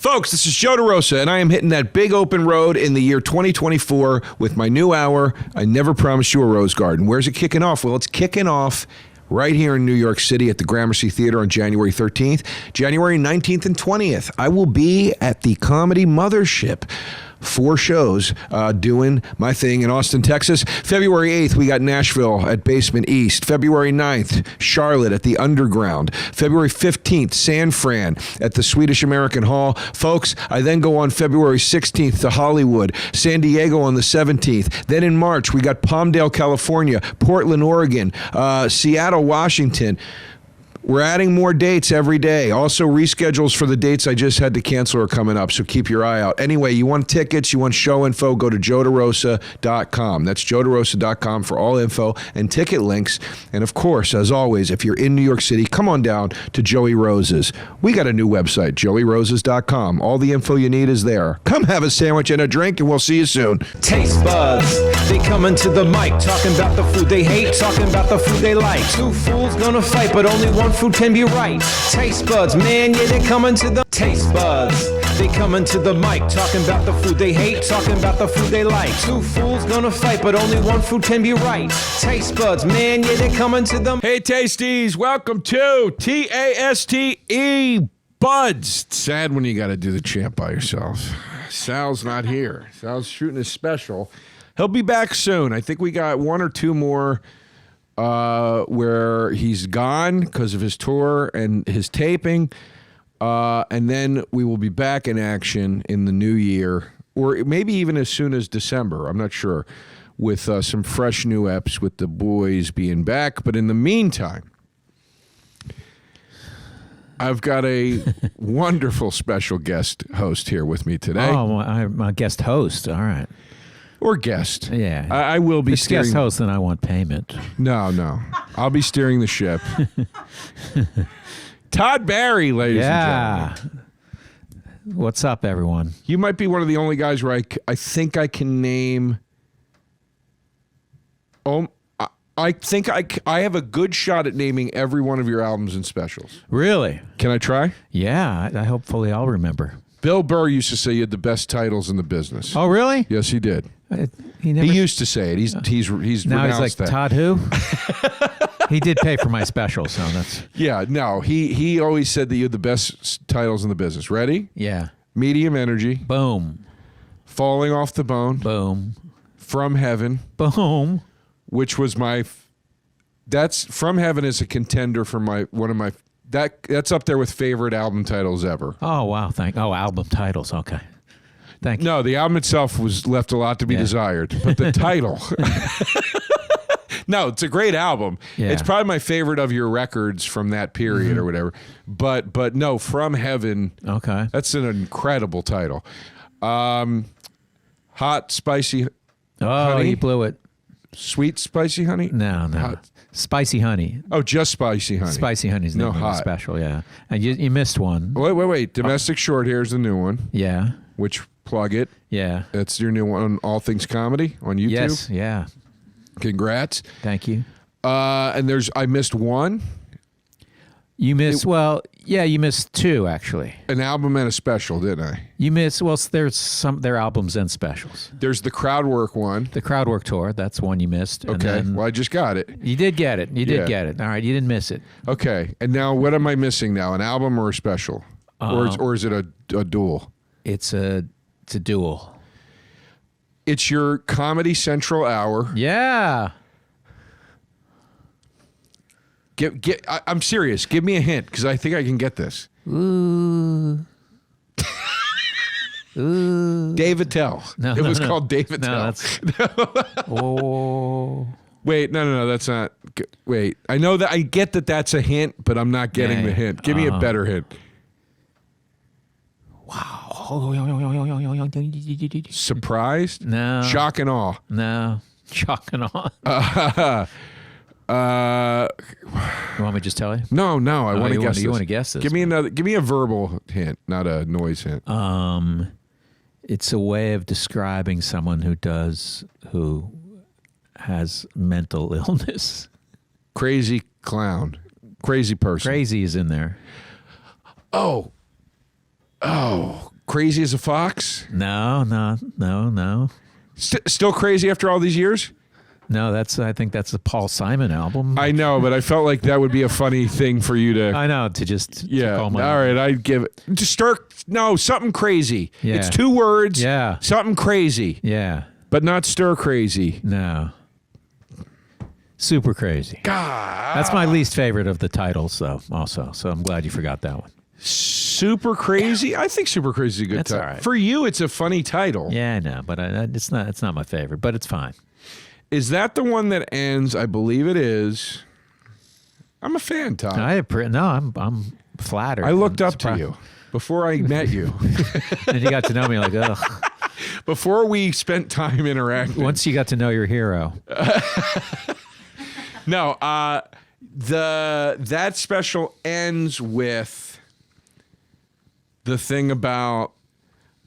Folks, this is Joe DeRosa, and I am hitting that big open road in the year 2024 with my new hour, I Never Promised You a Rose Garden. Where's it kicking off? Well, it's kicking off right here in New York City at the Gramercy Theater on January 13th. January 19th and 20th, I will be at the Comedy Mothership. 4 shows doing my thing in Austin, Texas. February 8th, we got Nashville at Basement East. February 9th, Charlotte at the Underground. February 15th, San Fran at the Swedish American Hall. Folks, I then go on February 16th to Hollywood, San Diego on the 17th. Then in March, we got Palmdale, California, Portland, Oregon, Seattle, Washington. We're adding more dates every day. Also, reschedules for the dates I just had to cancel are coming up, so keep your eye out. Anyway, you want tickets, you want show info, go to joederosa.com. That's joederosa.com for all info and ticket links. And of course, as always, if you're in New York City, come on down to Joey Rose's. We got a new website, joeyroses.com. All the info you need is there. Come have a sandwich and a drink, and we'll see you soon. Taste buds, they coming to the mic, talking about the food they hate, talking about the food they like. Two fools gonna fight, but only one food can be right. Taste buds, man, yeah, they coming to the taste buds. They coming to the mic, talking about the food they hate, talking about the food they like. Two fools gonna fight, but only one food can be right. Taste buds, man, yeah, they coming to the. Hey, Tasties, welcome to TASTE Buds. It's sad when you got to do the chant by yourself. Sal's not here. Sal's shooting his special. He'll be back soon. I think we got 1 or 2 more where he's gone because of his tour and his taping. And then we will be back in action in the new year, or maybe even as soon as December. I'm not sure, with some fresh new eps with the boys being back. But in the meantime, I've got a wonderful special guest host here with me today. Oh, I'm a guest host. All right. Or guest. Yeah. I will be steering. Guest host, then I want payment. No. I'll be steering the ship. Todd Barry, ladies and gentlemen. What's up, everyone? You might be one of the only guys where I think I can name. I think I have a good shot at naming every one of your albums and specials. Really? Can I try? Yeah. I hopefully I'll remember. Bill Burr used to say you had the best titles in the business. Oh, really? Yes, he did. He used to say it. He's now renounced he's like, that. Todd who? He did pay for my special, so that's. Yeah, no. He always said that you had the best titles in the business. Ready? Yeah. Medium Energy. Boom. Falling Off the Bone. Boom. From Heaven. Boom. Which was that's From Heaven is a contender for that's up there with favorite album titles ever. Oh, wow. Album titles. Okay. Thank you. No, the album itself was left a lot to be desired, but the title. No, it's a great album. Yeah. It's probably my favorite of your records from that period or whatever. But no, From Heaven. Okay. That's an incredible title. Hot, Spicy Honey. You blew it. Sweet Spicy Honey? No. Hot. Spicy Honey. Oh, just Spicy Honey. Spicy Honey's the name of the special, yeah. And you missed one. Wait. Domestic Short Hair's the new one. Yeah. Which, plug it. Yeah. That's your new one on All Things Comedy on YouTube? Yes, yeah. Congrats. Thank you. And I missed one. You missed, you missed 2, actually. An album and a special, didn't I? You missed, their albums and specials. There's the Crowdwork one. The Crowdwork tour, that's one you missed. Okay, well, I just got it. You did get it. Get it. All right, you didn't miss it. Okay, and now what am I missing now? An album or a special? Or is it a duel? It's a duel. It's your Comedy Central hour. Yeah. I'm serious. Give me a hint, because I think I can get this. Ooh. Dave Attell. No, it was called Dave Attell. No, that's. Oh. Wait, no, that's not. Wait, I know that. I get that that's a hint, but I'm not getting the hint. Give me a better hint. Wow. Surprised? No. Shock and awe? No. Shock and awe. You want me to just tell you? No. I want to guess. You want to guess this? Give me a verbal hint, not a noise hint. It's a way of describing someone who has mental illness. Crazy clown. Crazy person. Crazy is in there. Oh, Crazy as a Fox? No. Still crazy after all these years? No, I think that's a Paul Simon album. I know, but I felt like that would be a funny thing for you to. I know, to just Yeah. call my All right, I'd give it. Just stir. No, something crazy. Yeah. It's 2 words. Yeah. Something crazy, Yeah. but not stir crazy. No. Super crazy. God. That's my least favorite of the titles, though, also. So I'm glad you forgot that one. Super crazy. I think super crazy is a good That's title. all right. For you, it's a funny title. Yeah, I know, but it's not my favorite, but it's fine. Is that the one that ends? I believe it is. I'm a fan, Todd. I'm flattered. I looked I'm up to surprised. you before I met you. And you got to know me like, ugh. Before we spent time interacting. Once you got to know your hero. No, that special ends with the thing about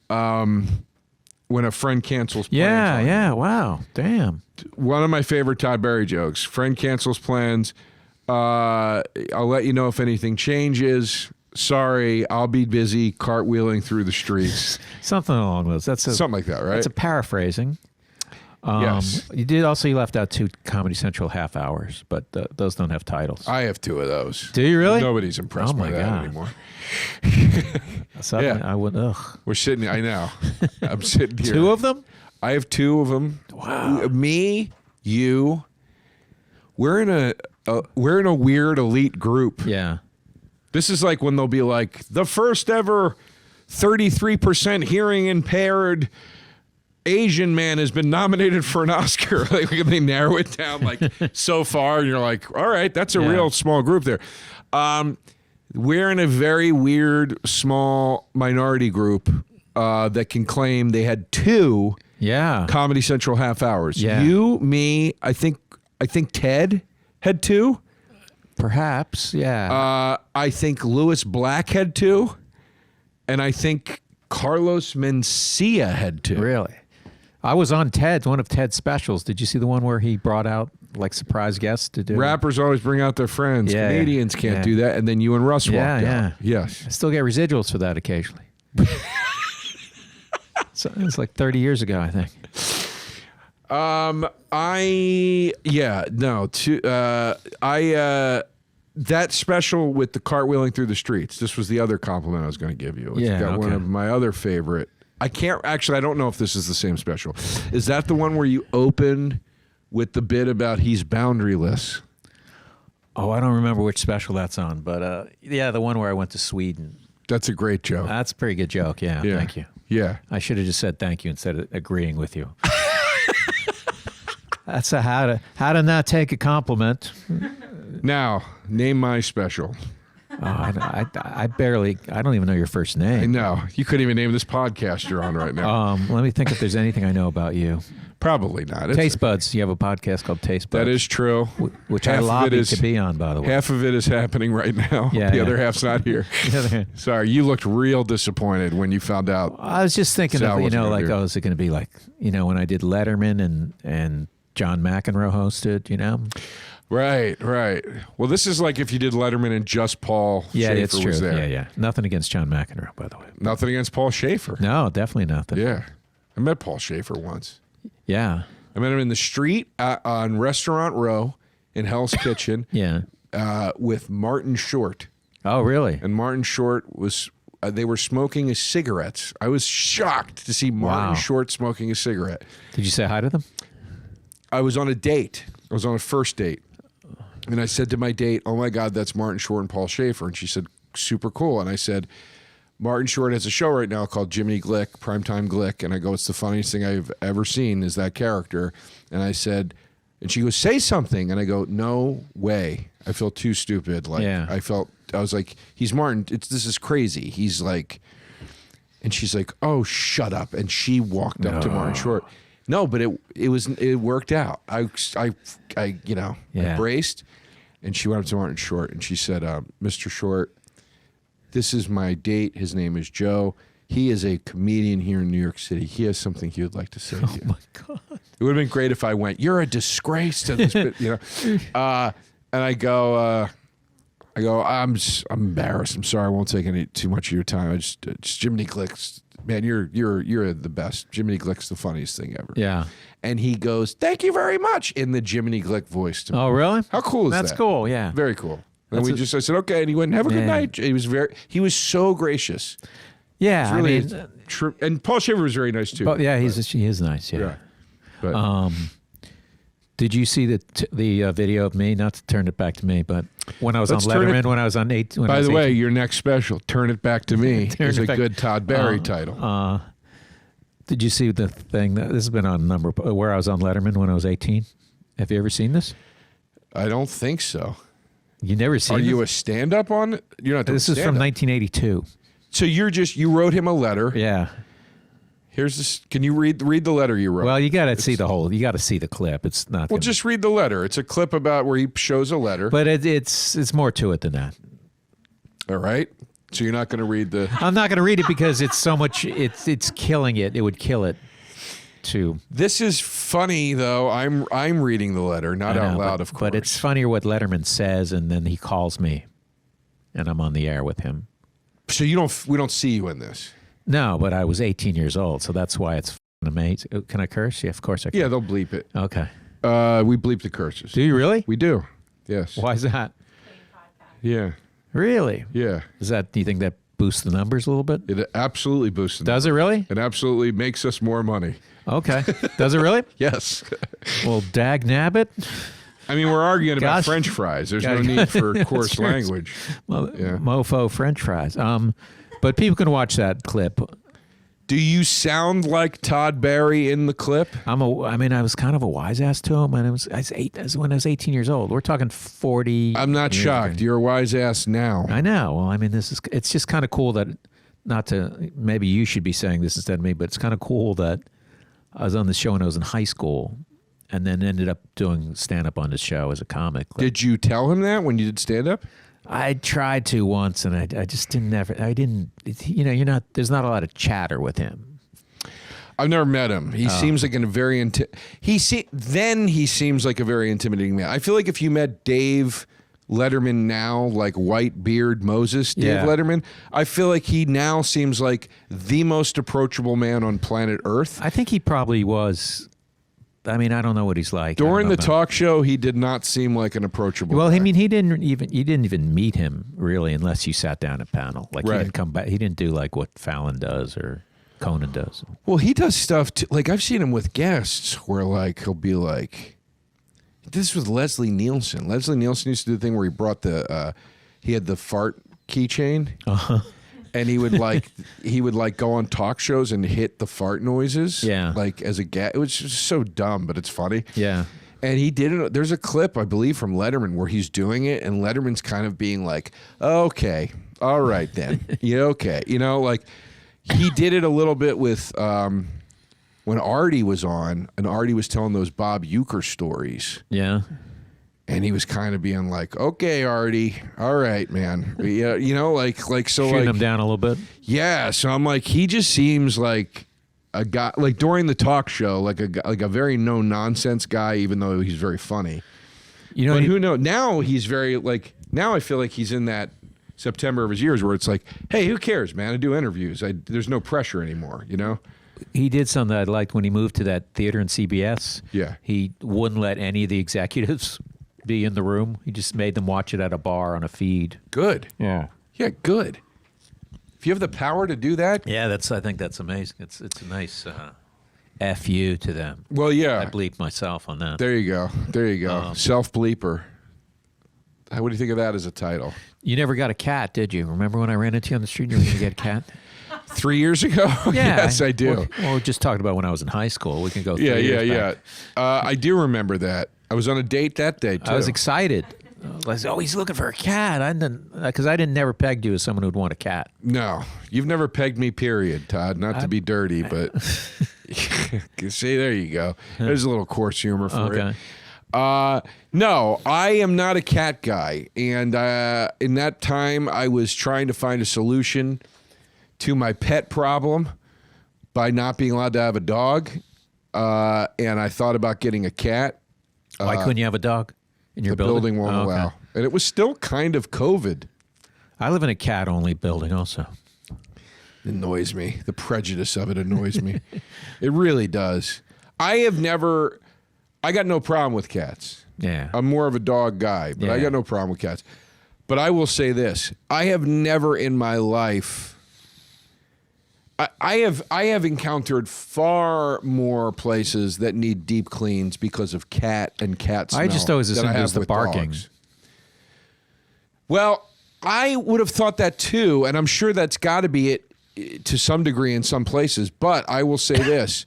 when a friend cancels plans. Yeah, wow. Damn. One of my favorite Todd Barry jokes. Friend cancels plans. I'll let you know if anything changes. Sorry, I'll be busy cartwheeling through the streets. Something along those. Something like that, right? That's a paraphrasing. Yes. You left out 2 Comedy Central half hours, but those don't have titles. I have 2 of those. Do you really? Nobody's impressed Oh by my that God. anymore. Suddenly, yeah. I would, ugh. We're sitting. I know. I'm sitting here. 2 of them? I have 2 of them. Wow. Me, you. We're in a weird elite group. Yeah. This is like when they'll be like the first ever 33% hearing impaired Asian man has been nominated for an Oscar. Like they narrow it down like so far, and you're like, all right, that's a real small group there. We're in a very weird small minority group that can claim they had 2 Comedy Central half hours. Yeah. You, me, I think Ted had 2. Perhaps, yeah. I think Lewis Black had 2, and I think Carlos Mencia had 2. Really? I was on one of Ted's specials. Did you see the one where he brought out like surprise guests to do? Rappers always bring out their friends. Yeah, Comedians can't yeah. do that. And then you and Russ walked out. Yeah. Yes. I still get residuals for that occasionally. So it was like 30 years ago, I think. That special with the cartwheeling through the streets. This was the other compliment I was going to give you. It's got one okay. of my other favorite. I don't know if this is the same special. Is that the one where you open with the bit about he's boundaryless? Oh, I don't remember which special that's on, but the one where I went to Sweden. That's a great joke. That's a pretty good joke. Yeah, thank you. Yeah. I should have just said thank you instead of agreeing with you. That's how to not take a compliment. Now, name my special. Oh, I don't even know your first name. I know. You couldn't even name this podcast you're on right now. Let me think if there's anything I know about you. Probably not. Taste Buds. You have a podcast called Taste Buds. That is true. Which I lobbied to be on, by the way. Half of it is happening right now. Yeah, the yeah. other half's not here. Sorry, you looked real disappointed when you found out. I was just thinking Sal of, wasn't gonna like, do it. oh, is it going to be like, when I did Letterman and John McEnroe hosted, Right. Well, this is like if you did Letterman and just Paul Yeah, Schaefer it's true. was there. Yeah. Nothing against John McEnroe, by the way. Nothing against Paul Schaefer. No, definitely nothing. Yeah. I met Paul Schaefer once. Yeah. I met him in the street on Restaurant Row in Hell's Kitchen Yeah. with Martin Short. Oh, really? And Martin Short was, they were smoking his cigarettes. I was shocked to see Martin Wow. Short smoking a cigarette. Did you say hi to them? I was on a date. I was on a first date. And I said to my date, oh my God, that's Martin Short and Paul Schaefer. And she said, super cool. And I said, Martin Short has a show right now called Jiminy Glick, Primetime Glick. And I go, it's the funniest thing I've ever seen is that character. And I said, and she goes, say something. And I go, no way. I feel too stupid. Like, Yeah. I was like, he's Martin. This is crazy. He's like, and she's like, oh, shut up. And she walked up to Martin Short. No, but it worked out. I braced, and she went up to Martin Short and she said, Mr. Short, this is my date. His name is Joe. He is a comedian here in New York City. He has something he would like to say to you. Oh, my God. It would have been great if I went, you're a disgrace to this, and I go, I'm embarrassed. I'm sorry. I won't take too much of your time. It's Jiminy Glick's man, you're the best. Jiminy Glick's the funniest thing ever. Yeah. And he goes, thank you very much, in the Jiminy Glick voice to me. Oh, really? How cool is that? That's cool. Yeah. Very cool. And That's I said, okay. And he went, have a good Yeah. night. He was so gracious. Yeah. It's really I mean, true. And Paul Shiver was very nice too. but yeah, he is nice. Yeah. But Did you see the video of me? Not to turn it back to me, but when I was Let's on turn Letterman, it- when I was on 8. by the way, your next special, Turn It Back to Me, Turn is It a Back- good Todd Barry title. Did you see the thing this has been on a number where I was on Letterman when I was 18? Have you ever seen this? I don't think so. You never seen Are this? you a stand-up on it? You're not doing This is from stand-up. 1982. So you wrote him a letter. Yeah. Here's this. Can you read the letter you wrote? Well, you got to see the whole. You got to see the clip. It's not. Well, gonna- just read the letter. It's a clip about where he shows a letter. But it's more to it than that. All right. So you're not going to read the. I'm not going to read it because it's so much. It's killing it. It would kill it. Too. This is funny though. I'm reading the letter, not I out know, loud, but, of course. But it's funnier what Letterman says, and then he calls me, and I'm on the air with him. So we don't see you in this. No, but I was 18 years old, so that's why it's amazing. Can I curse? Yeah, of course I can. Yeah, they'll bleep it. Okay. We bleep the curses. Do you really? We do. Yes. Why is that? Yeah. Really? Yeah. Is that? Do you think that boosts the numbers a little bit? It absolutely boosts. Does it really? It absolutely makes us more money. Okay. Does it really? Yes. Well, dag nabbit. I mean, we're arguing about Gosh. French fries. There's no Gotta- need for That's coarse true. language. Well, Yeah. mofo French fries. But people can watch that clip. Do you sound like Todd Barry in the clip? I was kind of a wise ass to him, and when I was 18 years old. We're talking 40. I'm not years shocked. ago. You're a wise ass now. I know. Well, I mean, it's just kind of cool that, not to, maybe you should be saying this instead of me, but it's kind of cool that I was on the show when I was in high school, and then ended up doing stand up on the show as a comic. Did you tell him that when you did stand up? I tried to once, and I just didn't there's not a lot of chatter with him. I've never met him. He seems like he seems like a very intimidating man. I feel like if you met Dave Letterman now, like white beard Moses Dave Yeah. Letterman, I feel like he now seems like the most approachable man on planet Earth. I think he probably was. I mean, I don't know what he's like. During I the don't know. talk show, he did not seem like an approachable Well, guy. I mean, you didn't even meet him really unless you sat down at panel. Like he Right. didn't come back. He didn't do like what Fallon does or Conan does. Well, he does stuff too. Like I've seen him with guests where like he'll be like, this was Leslie Nielsen. Leslie Nielsen used to do the thing where he brought he had the fart keychain, and he would like go on talk shows and hit the fart noises. Yeah. like as a guest. It was just so dumb, but it's funny. Yeah. And he did it. There's a clip, I believe, from Letterman where he's doing it, and Letterman's kind of being like, okay, all right then. Yeah, okay. Like he did it a little bit with when Artie was on, and Artie was telling those Bob Euchre stories. Yeah. And he was kind of being like, okay, Artie, all right, man. Yeah, like so Shooting like him down a little bit. yeah, so I'm like, he just seems like a guy, like during the talk show, like a very no nonsense guy, even though he's very funny. You know, But who knows? Now he's very like. Now I feel like he's in that September of his years where it's like, hey, who cares, man? I do interviews. There's no pressure anymore. he did something that I liked when he moved to that theater in CBS. Yeah. He wouldn't let any of the executives be in the room. He just made them watch it at a bar on a feed. Good. Yeah. Yeah, good. If you have the power to do that, Yeah, I think that's amazing. It's a nice FU to them. well, yeah. I bleeped myself on that. There you go. There you go. Self bleeper. What do you think of that as a title? You never got a cat, did you? Remember when I ran into you on the street and you were going to get a cat? 3 years ago? Yes, I do. Well, we just talked about when I was in high school. We can go 3 Yeah, years yeah. back. I do remember that. I was on a date that day, too. I was excited. I was, oh, he's looking for a cat. Because I didn't never pegged you as someone who'd want a cat. No, you've never pegged me, period, Todd. Not to be dirty, but see, there you go. There's a little coarse humor for Okay. it. No, I am not a cat guy. And in that time, I was trying to find a solution to my pet problem by not being allowed to have a dog. And I thought about getting a cat. Why couldn't you have a dog in your The building won't Oh, okay. allow. And it was still kind of COVID. I live in a cat-only building also. annoys me. The prejudice of it annoys me. It really does. I got no problem with cats. Yeah. I'm more of a dog guy, but I Yeah. got no problem with cats. But I will say this. I have never in my life I have encountered far more places that need deep cleans because of cat smell. I just always than assumed I it was have the with barking. dogs. Well, I would have thought that too, and I'm sure that's got to be it to some degree in some places. But I will say this.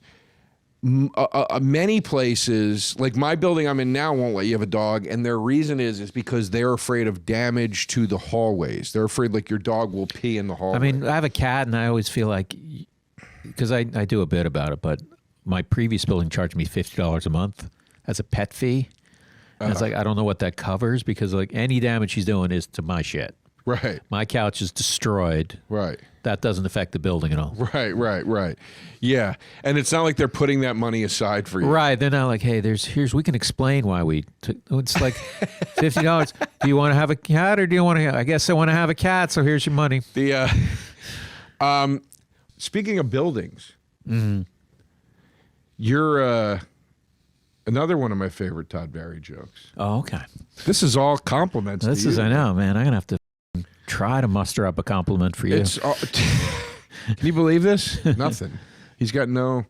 Many places, like my building I'm in now, won't let you have a dog, and their reason is because they're afraid of damage to the hallways. They're afraid like your dog will pee in the hallway. I mean, I have a cat, and I always feel like, because I do a bit about it, but my previous building charged me $50 a month as a pet fee. And it's like, I don't know what that covers, because like any damage she's doing is to my shit. right, My couch is destroyed. right. That doesn't affect the building at all. Right. Yeah, and it's not like they're putting that money aside for you. Right. They're not like, hey, we can explain why we took, it's like $50. Do you want to have a cat or do you want to, I guess I want to have a cat, so here's your money. The speaking of buildings, you're another one of my favorite Todd Barry jokes. Oh, okay. This is all compliments. This to is, you. I know, man. I'm going to have to try to muster up a compliment for you. It's all, can you believe this? Nothing. He's got no.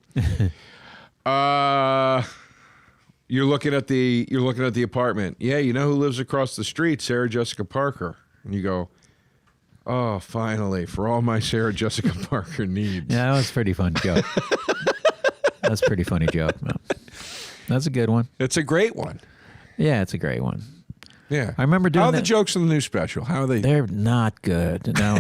You're looking at the apartment. Yeah, you know who lives across the street? Sarah Jessica Parker. And you go, oh, finally, for all my Sarah Jessica Parker needs. Yeah, that was a pretty fun joke. That's a pretty funny joke, man. That's a good one. It's a great one. Yeah, it's a great one. Yeah. I remember doing How are the that. jokes in the new special? How are they? They're not good. No,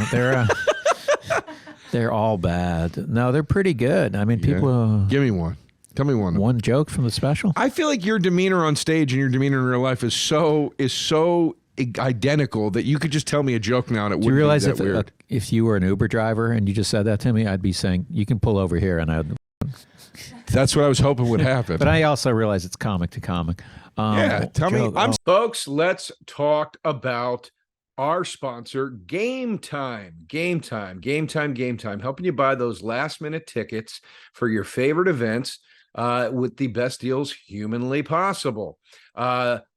they're all bad. No, they're pretty good. I mean, people. Give me one. Tell me one. One joke from the special. I feel like your demeanor on stage and your demeanor in real life is so identical that you could just tell me a joke now and it Do you wouldn't realize be that weird. if you were an Uber driver and you just said that to me, I'd be saying you can pull over here, and I'd. That's what I was hoping would happen. But I also realize it's comic to comic. Yeah, tell me. joke- Folks, let's talk about our sponsor, Game Time. Game Time. Helping you buy those last-minute tickets for your favorite events with the best deals humanly possible.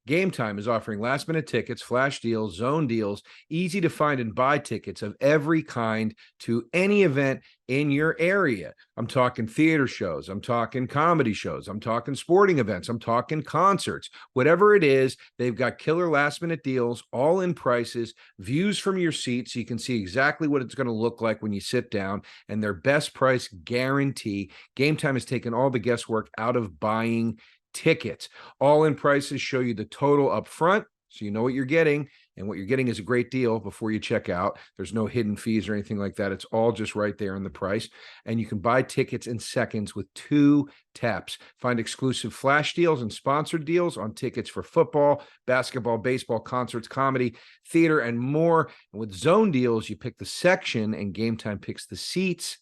Game Time is offering last-minute tickets, flash deals, zone deals, easy to find and buy tickets of every kind to any event in your area. I'm talking theater shows. I'm talking comedy shows. I'm talking sporting events. I'm talking concerts. Whatever it is, they've got killer last-minute deals, all in prices, views from your seat so you can see exactly what it's going to look like when you sit down, and their best price guarantee. Game Time has taken all the guesswork out of buying tickets. All in prices show you the total up front, so you know what you're getting, and what you're getting is a great deal before you check out. There's no hidden fees or anything like that. It's all just right there in the price, and you can buy tickets in seconds with 2 taps. Find exclusive flash deals and sponsored deals on tickets for football, basketball, baseball, concerts, comedy, theater, and more. And with zone deals, you pick the section and Game Time picks the seats,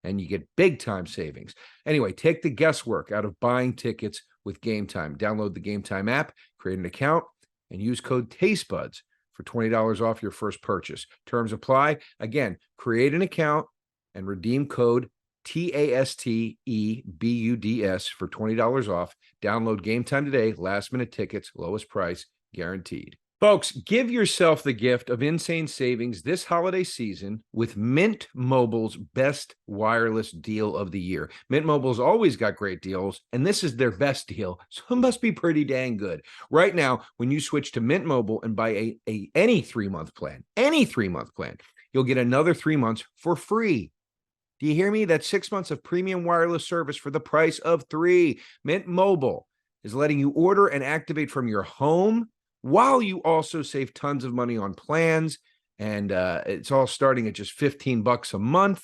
and you get big time savings. Anyway, take the guesswork out of buying tickets with Game Time. Download the Game Time app, create an account, and use code TASTEBUDS for $20 off your first purchase. Terms apply. Again, create an account and redeem code TASTEBUDS for $20 off. Download Game Time today. Last minute tickets, lowest price guaranteed. Folks, give yourself the gift of insane savings this holiday season with Mint Mobile's best wireless deal of the year. Mint Mobile's always got great deals, and this is their best deal, so it must be pretty dang good. Right now, when you switch to Mint Mobile and buy any 3-month plan, you'll get another 3 months for free. Do you hear me? That's 6 months of premium wireless service for the price of 3. Mint Mobile is letting you order and activate from your home, while you also save tons of money on plans. And it's all starting at just $15 a month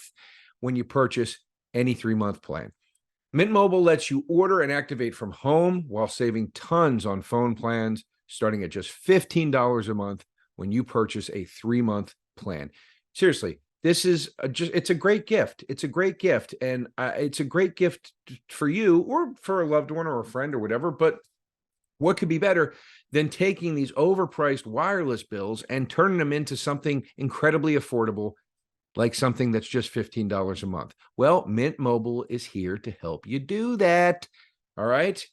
when you purchase any 3-month plan. Mint Mobile lets you order and activate from home while saving tons on phone plans, starting at just $15 a month when you purchase a 3-month plan. Seriously, this is it's a great gift. It's a great gift. And it's a great gift for you or for a loved one or a friend or whatever. But what could be better than taking these overpriced wireless bills and turning them into something incredibly affordable like something that's just $15 a month. Well, Mint Mobile is here to help you do that. All right.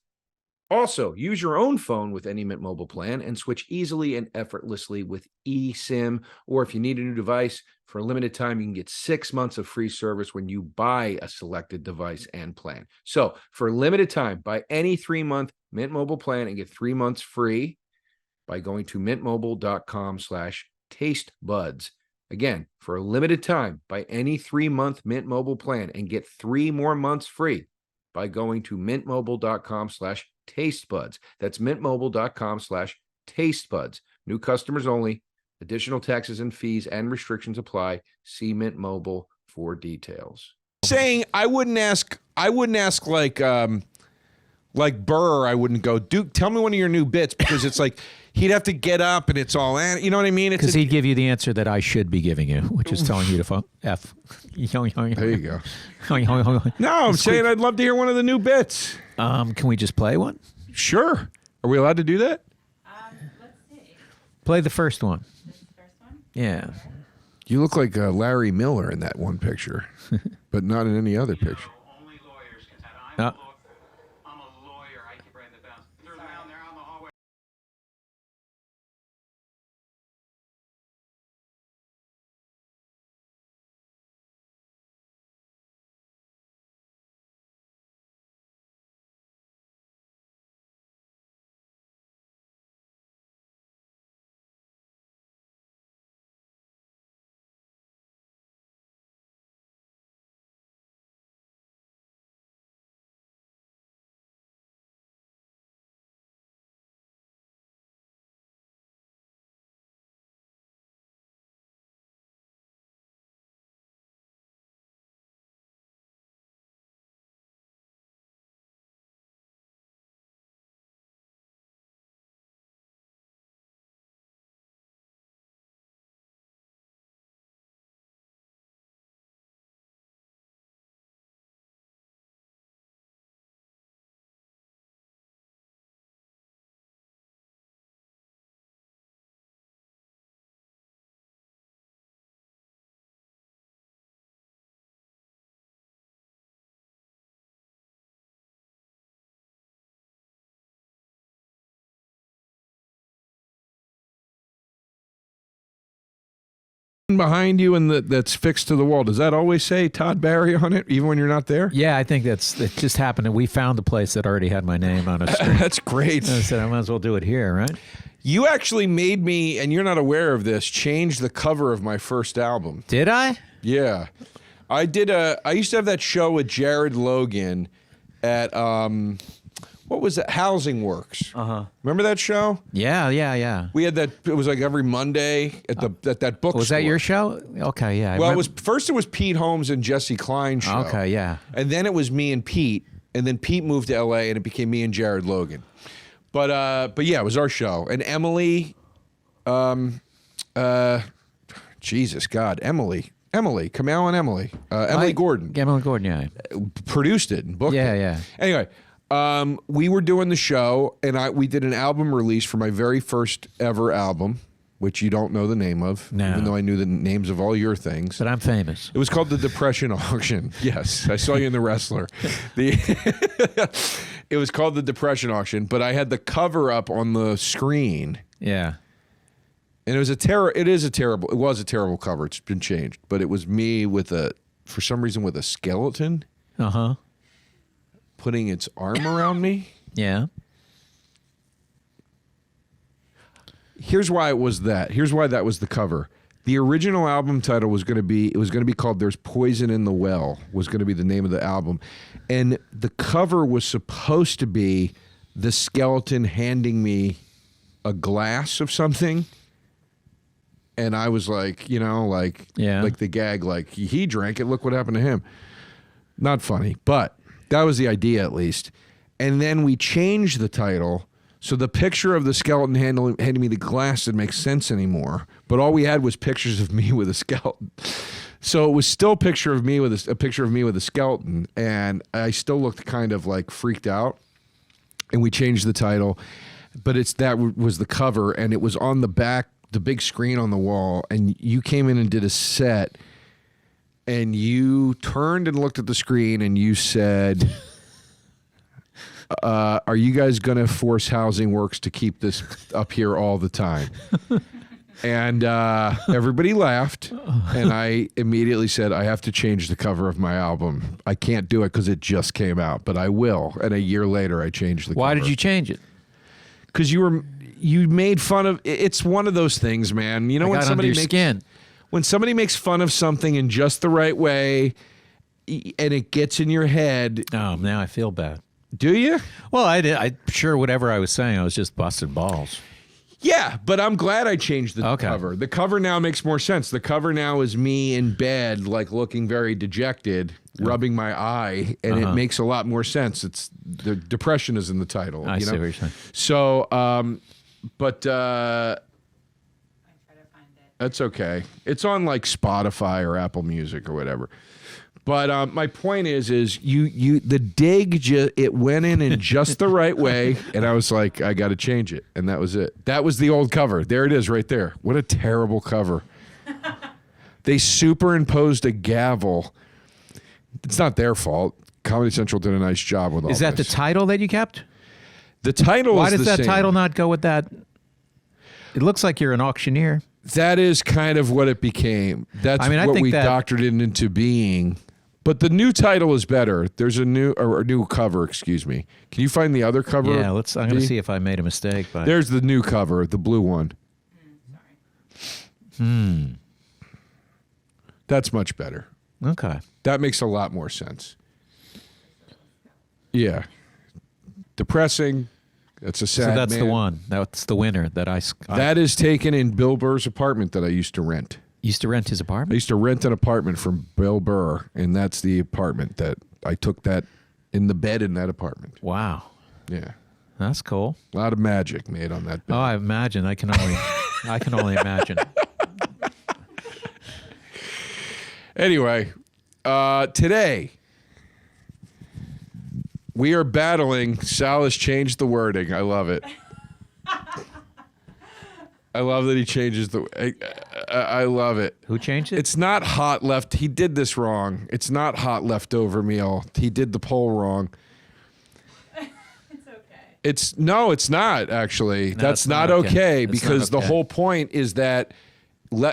Also, use your own phone with any Mint Mobile plan and switch easily and effortlessly with eSIM. Or if you need a new device, for a limited time, you can get 6 months of free service when you buy a selected device and plan. So for a limited time, buy any 3-month Mint Mobile plan and get 3 months free by going to mintmobile.com/tastebuds. Again, for a limited time, buy any 3-month Mint Mobile plan and get 3 more months free by going to mintmobile.com/tastebuds. That's mintmobile.com/tastebuds. New customers only. Additional taxes and fees and restrictions apply. See Mint Mobile for details. Saying I wouldn't ask like Burr, I wouldn't go, Duke, tell me one of your new bits, because it's like he'd have to get up and it's all, you know what I mean? Because he'd give you the answer that I should be giving you, which is telling you to F. There you go. No, I'm saying I'd love to hear one of the new bits. Can we just play one? Sure. Are we allowed to do that? Let's see. Play the first one. This is the first one? Yeah. You look like Larry Miller in that one picture, but not in any other picture. Only lawyers can have. Uh, I'm a lawyer. I keep writing the bounds. They're down there on the hallway. Behind you and that's fixed to the wall, does that always say Todd Barry on it, even when you're not there? Yeah, I think it just happened. We found a place that already had my name on a screen. That's great. And I said, I might as well do it here, right? You actually made me, and you're not aware of this, change the cover of my first album. Did I? Yeah. I used to have that show with Jared Logan at, what was that? Housing Works. Uh-huh. Remember that show? Yeah. We had that, it was like every Monday at that bookstore. Was that your show? Okay, yeah. Well, it was Pete Holmes and Jesse Klein's show. Okay, yeah. And then it was me and Pete, and then Pete moved to LA and it became me and Jared Logan. But yeah, it was our show. And Emily, Jesus God, Emily, Kamal and Emily Gordon. Emily Gordon, yeah. Produced it and booked it. Yeah. Anyway, we were doing the show, and we did an album release for my very first ever album, which you don't know the name of, No. even though I knew the names of all your things. But I'm famous. It was called The Depression Auction. Yes, I saw you in The Wrestler. It was called The Depression Auction, but I had the cover up on the screen. Yeah. And it was a terrible cover. It's been changed, but it was me for some reason with a skeleton Uh-huh. putting its arm around me. Yeah. Here's why it was that. Here's why that was the cover. The original album title was going to be called There's Poison in the Well, was going to be the name of the album. And the cover was supposed to be the skeleton handing me a glass of something. And I was like, like the gag, like he drank it, look what happened to him. Not funny, but that was the idea at least. And then we changed the title. So the picture of the skeleton handing me the glass didn't make sense anymore. But all we had was pictures of me with a skeleton. So it was still a picture of me with a skeleton, and I still looked kind of like freaked out. And we changed the title, but that was the cover, and it was on the back, the big screen on the wall. And you came in and did a set, and you turned and looked at the screen and you said, are you guys going to force Housing Works to keep this up here all the time? And everybody laughed, and I immediately said, I have to change the cover of my album. I can't do it because it just came out, but I will. And a year later, I changed the cover. Why did you change it? Because you made fun of. It's one of those things, man. You know, when somebody makes fun of something in just the right way, and it gets in your head. Oh, now I feel bad. Do you? Well, I sure whatever I was saying, I was just busted balls. Yeah, but I'm glad I changed the Okay. cover. The cover now makes more sense. The cover now is me in bed, like looking very dejected, rubbing my eye, and it makes a lot more sense. It's the depression is in the title. I you see know? what you're saying. So, but I try to find it. that's okay. It's on like Spotify or Apple Music or whatever. But my point is the dig it went in just the right way, and I was like, I got to change it, and that was it. That was the old cover. There it is, right there. What a terrible cover. They superimposed a gavel. It's not their fault. Comedy Central did a nice job with all Is that the this. title that you kept? The title Why is does the that same. title not go with that? It looks like you're an auctioneer. That is kind of what it became. That's I mean, I what think we that- doctored it into being. But the new title is better. There's a new cover, excuse me. Can you find the other cover? Yeah, I'm going to D? see if I made a mistake. But There's the new cover, the blue one. Sorry. That's much better. Okay. That makes a lot more sense. Yeah. Depressing. That's a sad So that's the man. one. That's the winner that I That is taken in Bill Burr's apartment that I used to rent. used to rent his I apartment. used to rent an apartment from Bill Burr, and that's the apartment that I took that in the bed in that apartment. Wow. Yeah. That's cool. A lot of magic made on that bed. Oh, I imagine. I can only imagine. Anyway, today we are battling. Sal has changed the wording. I love it. I love that he changes the. I love it. Who changed it? It's not hot left. He did this wrong. It's not hot leftover meal. He did the poll wrong. It's okay. It's not actually. That's it's not not okay. okay It's not because the okay. whole point is that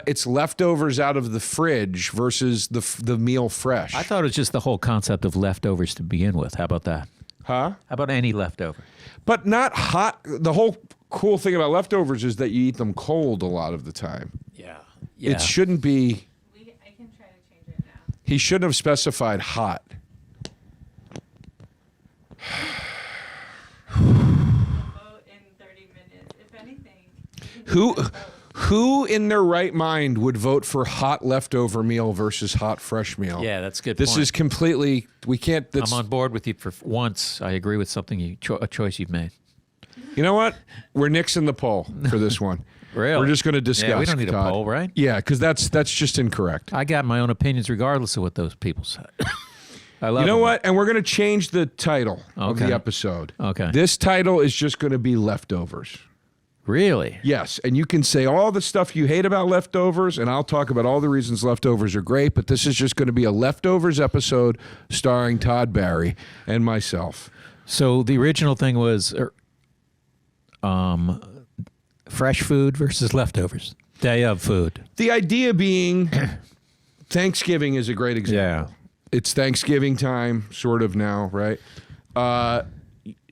it's leftovers out of the fridge versus the meal fresh. I thought it was just the whole concept of leftovers to begin with. How about that? Huh? How about any leftover? But not hot. The whole cool thing about leftovers is that you eat them cold a lot of the time. Yeah. It shouldn't be. I can try to change it now. He shouldn't have specified hot. We'll vote in 30 minutes. If anything. Who in their right mind would vote for hot leftover meal versus hot fresh meal? Yeah, that's a good. This point. is completely. We can't. That's, I'm on board with you for once. I agree with something a choice you've made. You know what? We're nixing the poll for this one. Really? We're just going to discuss. Yeah, we don't need Todd. a poll, right? Yeah, because that's just incorrect. I got my own opinions regardless of what those people say. I love You know them. what? And we're going to change the title of the Okay. episode. Okay. This title is just going to be leftovers. Really? Yes, and you can say all the stuff you hate about leftovers, and I'll talk about all the reasons leftovers are great, but this is just going to be a leftovers episode starring Todd Barry and myself. So the original thing was fresh food versus leftovers. Day of food. The idea being Thanksgiving is a great example. It's Thanksgiving time, sort of now, right?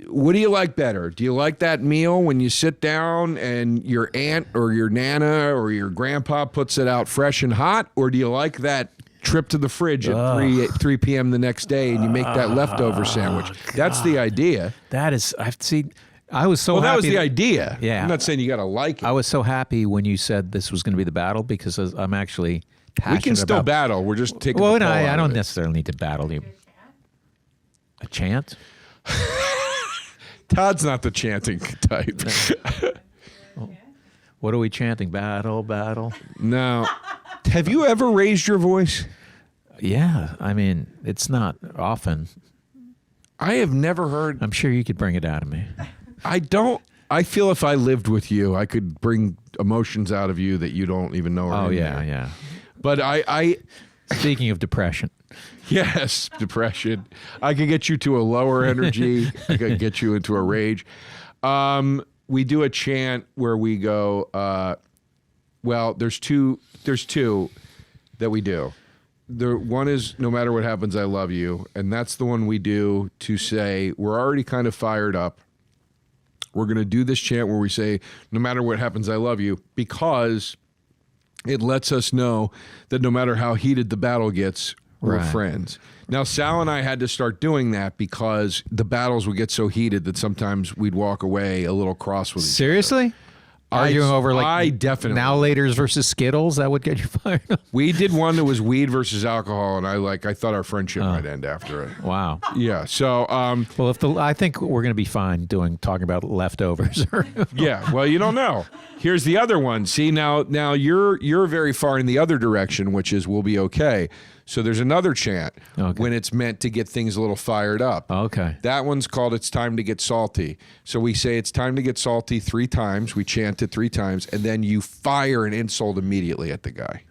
What do you like better? Do you like that meal when you sit down and your aunt or your nana or your grandpa puts it out fresh and hot? Or do you like that trip to the fridge at 3 p.m. the next day and you make that leftover sandwich? That's the idea. That is, I've seen. I was so Well, happy. that was the idea. Yeah. I'm not saying you got to like it. I was so happy when you said this was going to be the battle because I'm actually passionate We can still about. battle. We're just taking Well, the no, poll I out don't of it. necessarily need to battle you. A chant? Todd's not the chanting type. What are we chanting? Battle, battle. No. Have you ever raised your voice? Yeah, I mean, it's not often. I have never heard. I'm sure you could bring it out of me. I don't. I feel if I lived with you, I could bring emotions out of you that you don't even know are Oh in yeah, there. yeah. But Speaking of depression, Yes, depression. I could get you to a lower energy. I could get you into a rage. We do a chant where we go, well, there's two that we do. The one is no matter what happens, I love you. And that's the one we do to say we're already kind of fired up. We're going to do this chant where we say, no matter what happens, I love you, because it lets us know that no matter how heated the battle gets, we're Right. friends. Now, Sal and I had to start doing that because the battles would get so heated that sometimes we'd walk away a little cross with each other. seriously? Arguing over like I definitely. now laters versus Skittles, that would get you fired up. We did one that was weed versus alcohol, and I thought our friendship might end after it. Wow. Yeah. So, Well, I think we're going to be fine talking about leftovers. yeah. Well, you don't know. Here's the other one. See, now you're very far in the other direction, which is we'll be okay. So there's another chant when it's meant to get things a little fired up. Okay. That one's called "It's Time to Get Salty." So we say it's time to get salty 3 times. We chant it 3 times, and then you fire an insult immediately at the guy.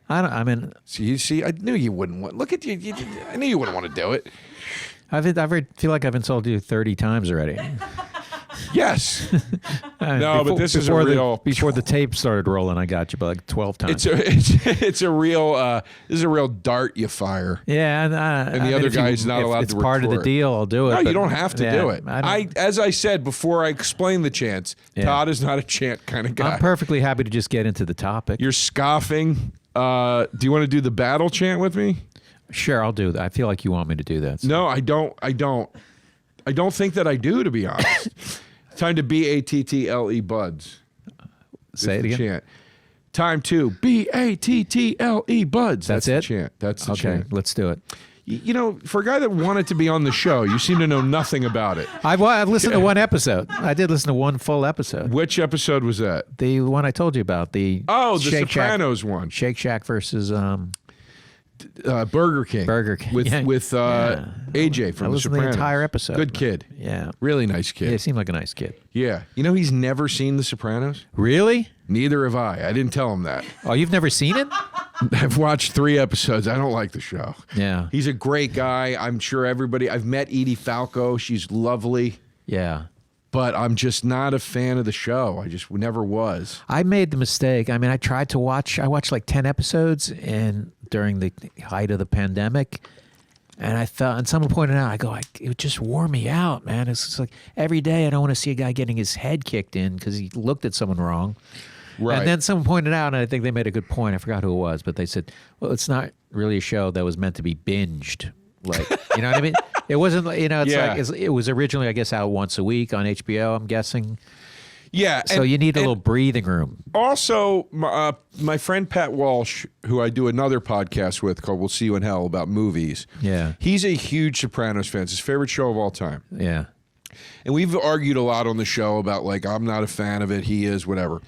I mean, See, I knew you wouldn't want. Look at you. I knew you wouldn't want to do it. feel like I've insulted you 30 times already. Yes. No, but this is a before real. before the tape started rolling, I got you by like 12 times. It's a real. This is a real dart you fire. Yeah, and the other guy's not allowed to It's part of the record. deal. I'll do it. No, but- you don't have to yeah, do it. As I said before, I explained the chants. Yeah. Todd is not a chant kind of guy. I'm perfectly happy to just get into the topic. You're scoffing. Do you want to do the battle chant with me? Sure, I'll do that. I feel like you want me to do that. So. No, I don't. I don't think that I do, to be honest. Time to BATTLE buds. Say it the again. Chant. Time to BATTLE buds. That's the it? chant. That's the Okay, chant. let's do it. You know, for a guy that wanted to be on the show, you seem to know nothing about it. I've listened to one episode. I did listen to one full episode. Which episode was that? The one I told you about. The Oh, the Shake Shack- Sopranos one. Shake Shack versus Burger King. Burger King. With Yeah. AJ I from The listened to the Sopranos. entire episode. Good kid. Yeah. Really nice Yeah, he kid. seemed like a nice kid. Yeah. You know, he's never seen The Sopranos. Really? Neither have I. I didn't tell him that. Oh, you've never seen it? I've watched 3 episodes. I don't like the show. Yeah. He's a great guy. I'm sure everybody. I've met Edie Falco. She's lovely, Yeah. but I'm just not a fan of the show. I just never was. I made the mistake. I mean, I watched like 10 episodes during the height of the pandemic. And I felt, and someone pointed out, it just wore me out, man. It's just like every day I don't want to see a guy getting his head kicked in because he looked at someone wrong. Right. And then someone pointed out, and I think they made a good point. I forgot who it was, but they said, well, it's not really a show that was meant to be binged. Like, you know what I mean? It wasn't, it's Yeah. like, it was originally, I guess, out once a week on HBO, I'm guessing. Yeah. So you need a little breathing room. Also, my friend Pat Walsh, who I do another podcast with called "We'll See You in Hell" about movies. Yeah. He's a huge Sopranos fan. It's his favorite show of all time. Yeah. And we've argued a lot on the show about, like, I'm not a fan of it. He is, whatever.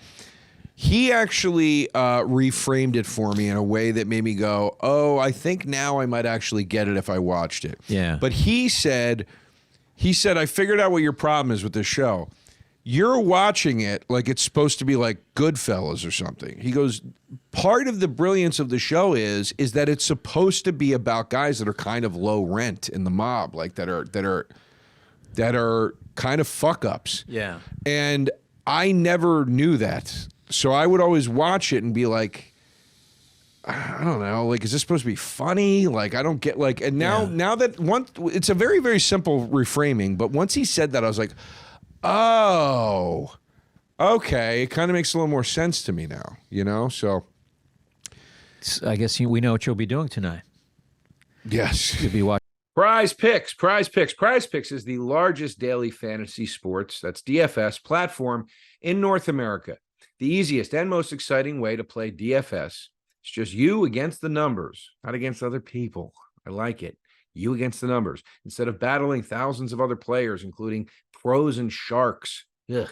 He actually reframed it for me in a way that made me go, oh, I think now I might actually get it if I watched it. Yeah. But he said, I figured out what your problem is with this show. You're watching it like it's supposed to be like Goodfellas or something. He goes, part of the brilliance of the show is that it's supposed to be about guys that are kind of low rent in the mob, like that are kind of fuck ups. Yeah. And I never knew that. So I would always watch it and be like, I don't know, like, is this supposed to be funny? Like, I don't get, like, and now that it's a very, very simple reframing, but once he said that, I was like, oh, okay. It kind of makes a little more sense to me now, So, I guess we know what you'll be doing tonight. yes. You'll be watching. Prize Picks. Prize Picks is the largest daily fantasy sports, that's DFS, platform in North America. The easiest and most exciting way to play DFS. It's just you against the numbers, not against other people. I like it. You against the numbers. Instead of battling thousands of other players, including pros and sharks. Ugh.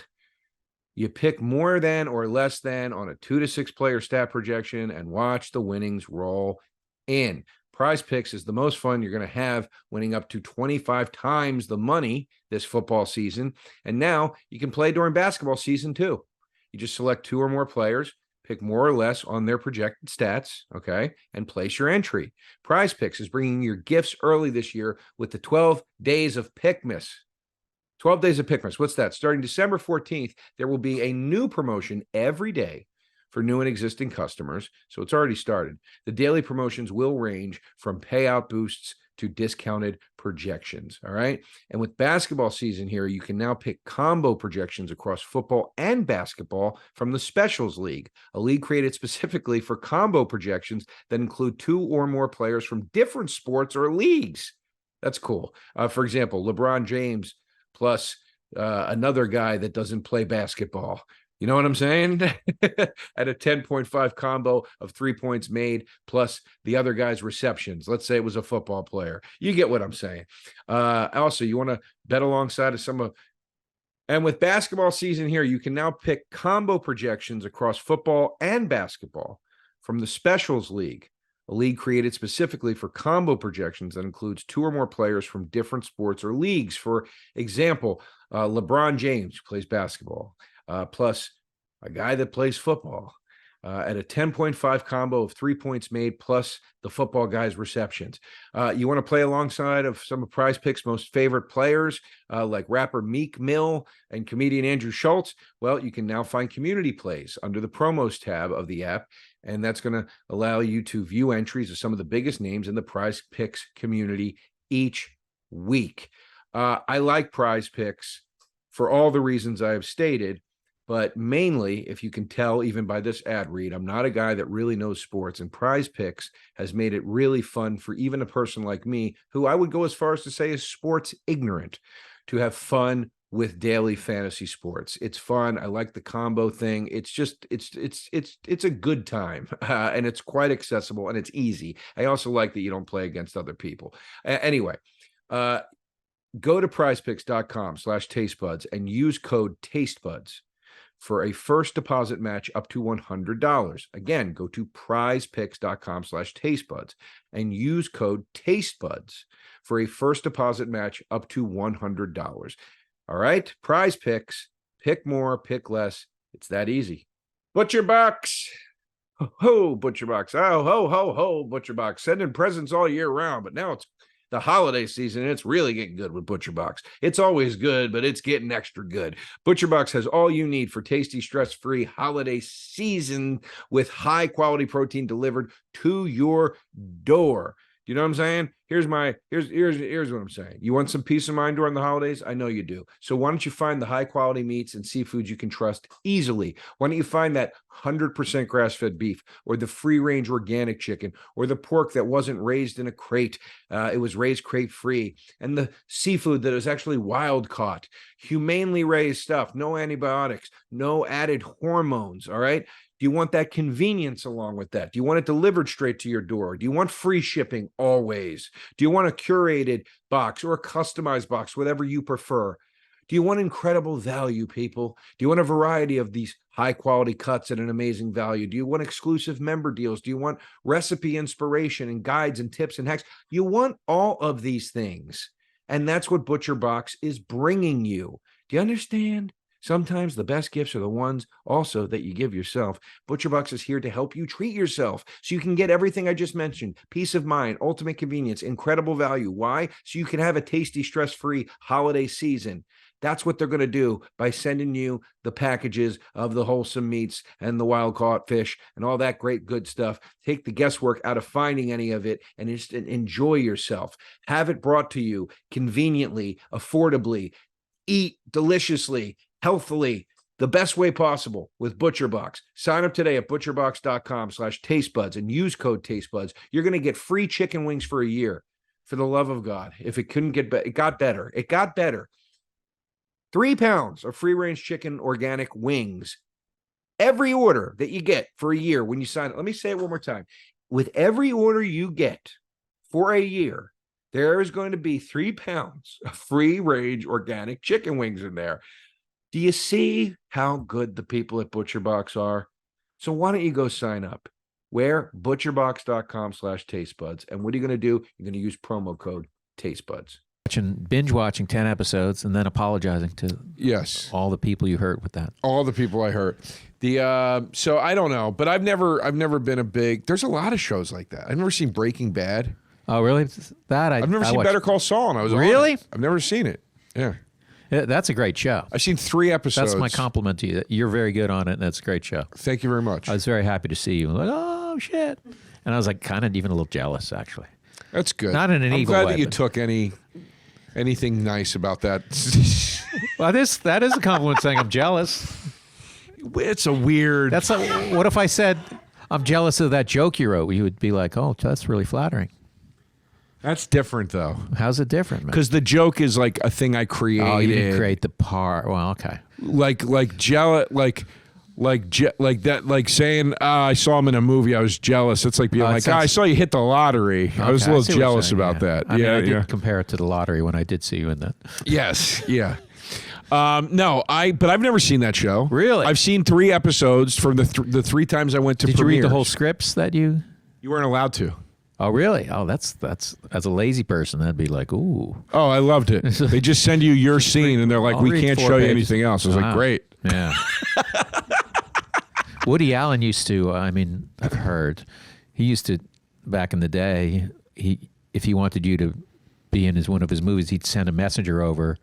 You pick more than or less than on a 2 to 6 player stat projection and watch the winnings roll in. Prize Picks is the most fun you're going to have, winning up to 25 times the money this football season. And now you can play during basketball season too. You just select 2 or more players, pick more or less on their projected stats, okay, and place your entry. Prize Picks is bringing your gifts early this year with the 12 days of Pickmas. 12 days of Pickmas. What's that? Starting December 14th, there will be a new promotion every day for new and existing customers. So it's already started. The daily promotions will range from payout boosts to discounted projections. All right. And with basketball season here, you can now pick combo projections across football and basketball from the Specials League, a league created specifically for combo projections that include 2 or more players from different sports or leagues. That's cool. For example, LeBron James plus another guy that doesn't play basketball. You know what I'm saying? At a 10.5 combo of 3 points made plus the other guy's receptions. Let's say it was a football player. You get what I'm saying. Also, you want to bet alongside of some of, and with basketball season here, you can now pick combo projections across football and basketball from the Specials League, a league created specifically for combo projections that includes 2 or more players from different sports or leagues. For example, LeBron James plays basketball. Plus a guy that plays football at a 10.5 combo of 3 points made plus the football guy's receptions. You want to play alongside of some of Prize Picks' most favorite players like rapper Meek Mill and comedian Andrew Schultz. Well, you can now find community plays under the promos tab of the app, and that's going to allow you to view entries of some of the biggest names in the Prize Picks community each week. I like Prize Picks for all the reasons I have stated. But mainly, if you can tell even by this ad read, I'm not a guy that really knows sports, and Prize Picks has made it really fun for even a person like me, who I would go as far as to say is sports ignorant, to have fun with daily fantasy sports. It's fun. I like the combo thing. It's just it's a good time, and it's quite accessible and it's easy. I also like that you don't play against other people. Anyway, go to prizepicks.com/tastebuds and use code tastebuds for a first deposit match up to $100. Again, go to prizepicks.com/tastebuds and use code tastebuds for a first deposit match up to $100. All right, Prize Picks, pick more, pick less. It's that easy. Butcher Box. Ho, ho, Butcher Box. Oh, ho, ho, ho, Butcher Box. Sending presents all year round, but now it's the holiday season, and it's really getting good with Butcher Box. It's always good, but it's getting extra good. Butcher Box has all you need for tasty, stress-free holiday season with high-quality protein delivered to your door. Do you know what I'm saying? Here's what I'm saying. You want some peace of mind during the holidays? I know you do. So why don't you find the high-quality meats and seafoods you can trust easily? Why don't you find that 100% grass-fed beef, or the free-range organic chicken, or the pork that wasn't raised in a crate? It was raised crate-free. And the seafood that is actually wild-caught, humanely raised stuff, no antibiotics, no added hormones, all right? Do you want that convenience along with that? Do you want it delivered straight to your door? Do you want free shipping always? Do you want a curated box or a customized box, whatever you prefer? Do you want incredible value, people? Do you want a variety of these high-quality cuts at an amazing value? Do you want exclusive member deals? Do you want recipe inspiration and guides and tips and hacks? You want all of these things, and that's what Butcher Box is bringing you. Do you understand? Sometimes the best gifts are the ones also that you give yourself. ButcherBox is here to help you treat yourself so you can get everything I just mentioned. Peace of mind, ultimate convenience, incredible value. Why? So you can have a tasty, stress-free holiday season. That's what they're going to do by sending you the packages of the wholesome meats and the wild-caught fish and all that great good stuff. Take the guesswork out of finding any of it and just enjoy yourself. Have it brought to you conveniently, affordably. Eat deliciously, healthily, the best way possible with ButcherBox. Sign up today at butcherbox.com/tastebuds and use code tastebuds. You're going to get free chicken wings for a year. For the love of God. If it couldn't get better, it got better. It got better. 3 pounds of free-range chicken organic wings. Every order that you get for a year when you sign up. Let me say it one more time. With every order you get for a year, there is going to be 3 pounds of free-range organic chicken wings in there. Do you see how good the people at ButcherBox are? So why don't you go sign up? Where? ButcherBox.com/tastebuds. And what are you going to do? You're going to use promo code tastebuds. binge watching 10 episodes, and then apologizing to Yes. all the people you hurt with that. All the people I hurt. So I don't know, but I've never been a big. There's a lot of shows like that. I've never seen Breaking Bad. Oh, really? I've never seen watched- Better Call Saul, and I was on Really? it. I've never seen it. Yeah, Yeah, that's a great show. I've seen 3 episodes. That's my compliment to you. You're very good on it, and it's a great show. Thank you very much. I was very happy to see you. I'm like, oh, shit. And I was like kind of even a little jealous, actually. That's good. Not in an I'm evil glad way, that you but- took anything nice about that. Well, that is a compliment saying I'm jealous. It's a weird. That's what if I said I'm jealous of that joke you wrote? You would be like, oh, that's really flattering. That's different though, How's it different, man? because the joke is like a thing I created. Oh, you didn't create the part. Well, okay. like jealous, like that, like saying I saw him in a movie. I was jealous. It's like being Oh, it like, sounds- I saw you hit the lottery. I was a Okay, little see what you're jealous saying, about that. I mean, yeah, I did yeah. compare it to the lottery when I did see you in that. Yes, yeah. No, but I've never seen that show. Really? I've seen 3 episodes from the 3 times I went to Did you read the premieres. whole scripts that you? You weren't allowed to. Oh, really? Oh, that's as a lazy person, that'd be like, ooh. Oh, I loved it. They just send you your scene, and they're like, I'll we read can't 4 show you pages. anything else. I was like, Wow. great. Yeah. Woody Allen used to. I mean, I've heard he used to back in the day. If he wanted you to be in one of his movies, he'd send a messenger over,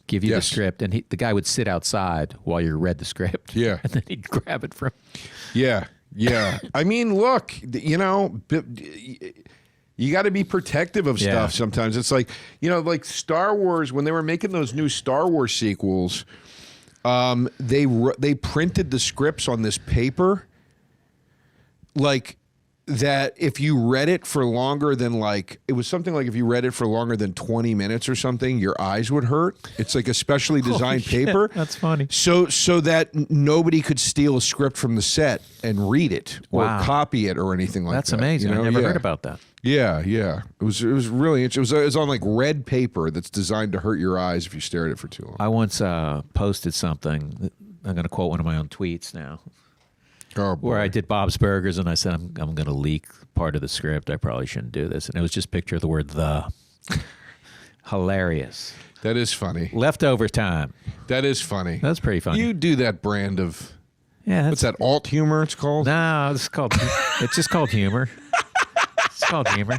give you Yes. the script, and the guy would sit outside while you read the script. Yeah. and then he'd grab it from. Yeah, yeah. I mean, look, you got to be protective of Yeah. stuff sometimes. It's like, like Star Wars, when they were making those new Star Wars sequels, they printed the scripts on this paper, like that if you read it for longer than it was something like if you read it for longer than 20 minutes or something, your eyes would hurt. It's like a specially designed Holy shit, paper. that's funny. So that nobody could steal a script from the set and read it or Wow. copy it or anything like That's that. amazing. I never heard about that. Yeah, yeah. It was really interesting. It was on like red paper that's designed to hurt your eyes if you stare at it for too long. I once posted something. I'm going to quote one of my own tweets now. Oh, boy. Where I did Bob's Burgers, and I said, I'm going to leak part of the script. I probably shouldn't do this. And it was just picture of the word the. Hilarious. That is funny. Leftover time. That is funny. That's pretty funny. You do that brand of yeah, what's that alt humor? It's called. No, it's just called humor. It's called humor.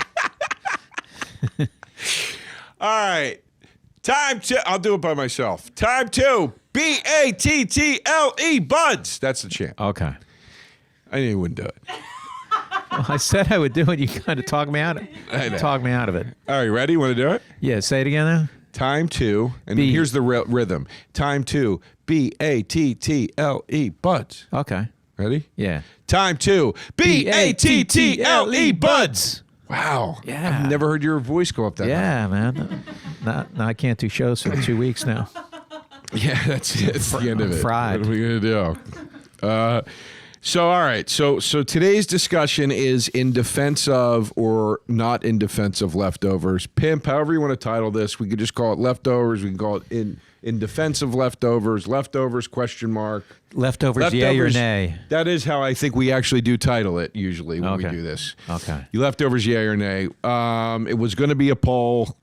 All right. Time to. I'll do it by myself. Time to BATTLE buds. That's the chant. Okay. I knew you wouldn't do it. Well, I said I would do it. You kind of talk me out of I know. Talk me out of it. All right, you ready? You want to do it? Yeah, say it again now. Time to, and B. here's the rhythm. Time to BATTLE buds. Okay. Ready? Yeah. Time to BATTLE buds. Wow. Yeah. I've never heard your voice go up that high. Yeah, man. No, I can't do shows for 2 weeks now. Yeah, that's it. It's the end of I'm it. fried. What are we gonna do? So all right. So today's discussion is in defense of or not in defense of leftovers. Pimp, however you want to title this. We could just call it leftovers. We can call it in defense of leftovers. Leftovers ? Leftovers, yay or nay? That is how I think we actually do title it usually when we Okay. do this. Okay. You leftovers, yay or nay? It was going to be a poll.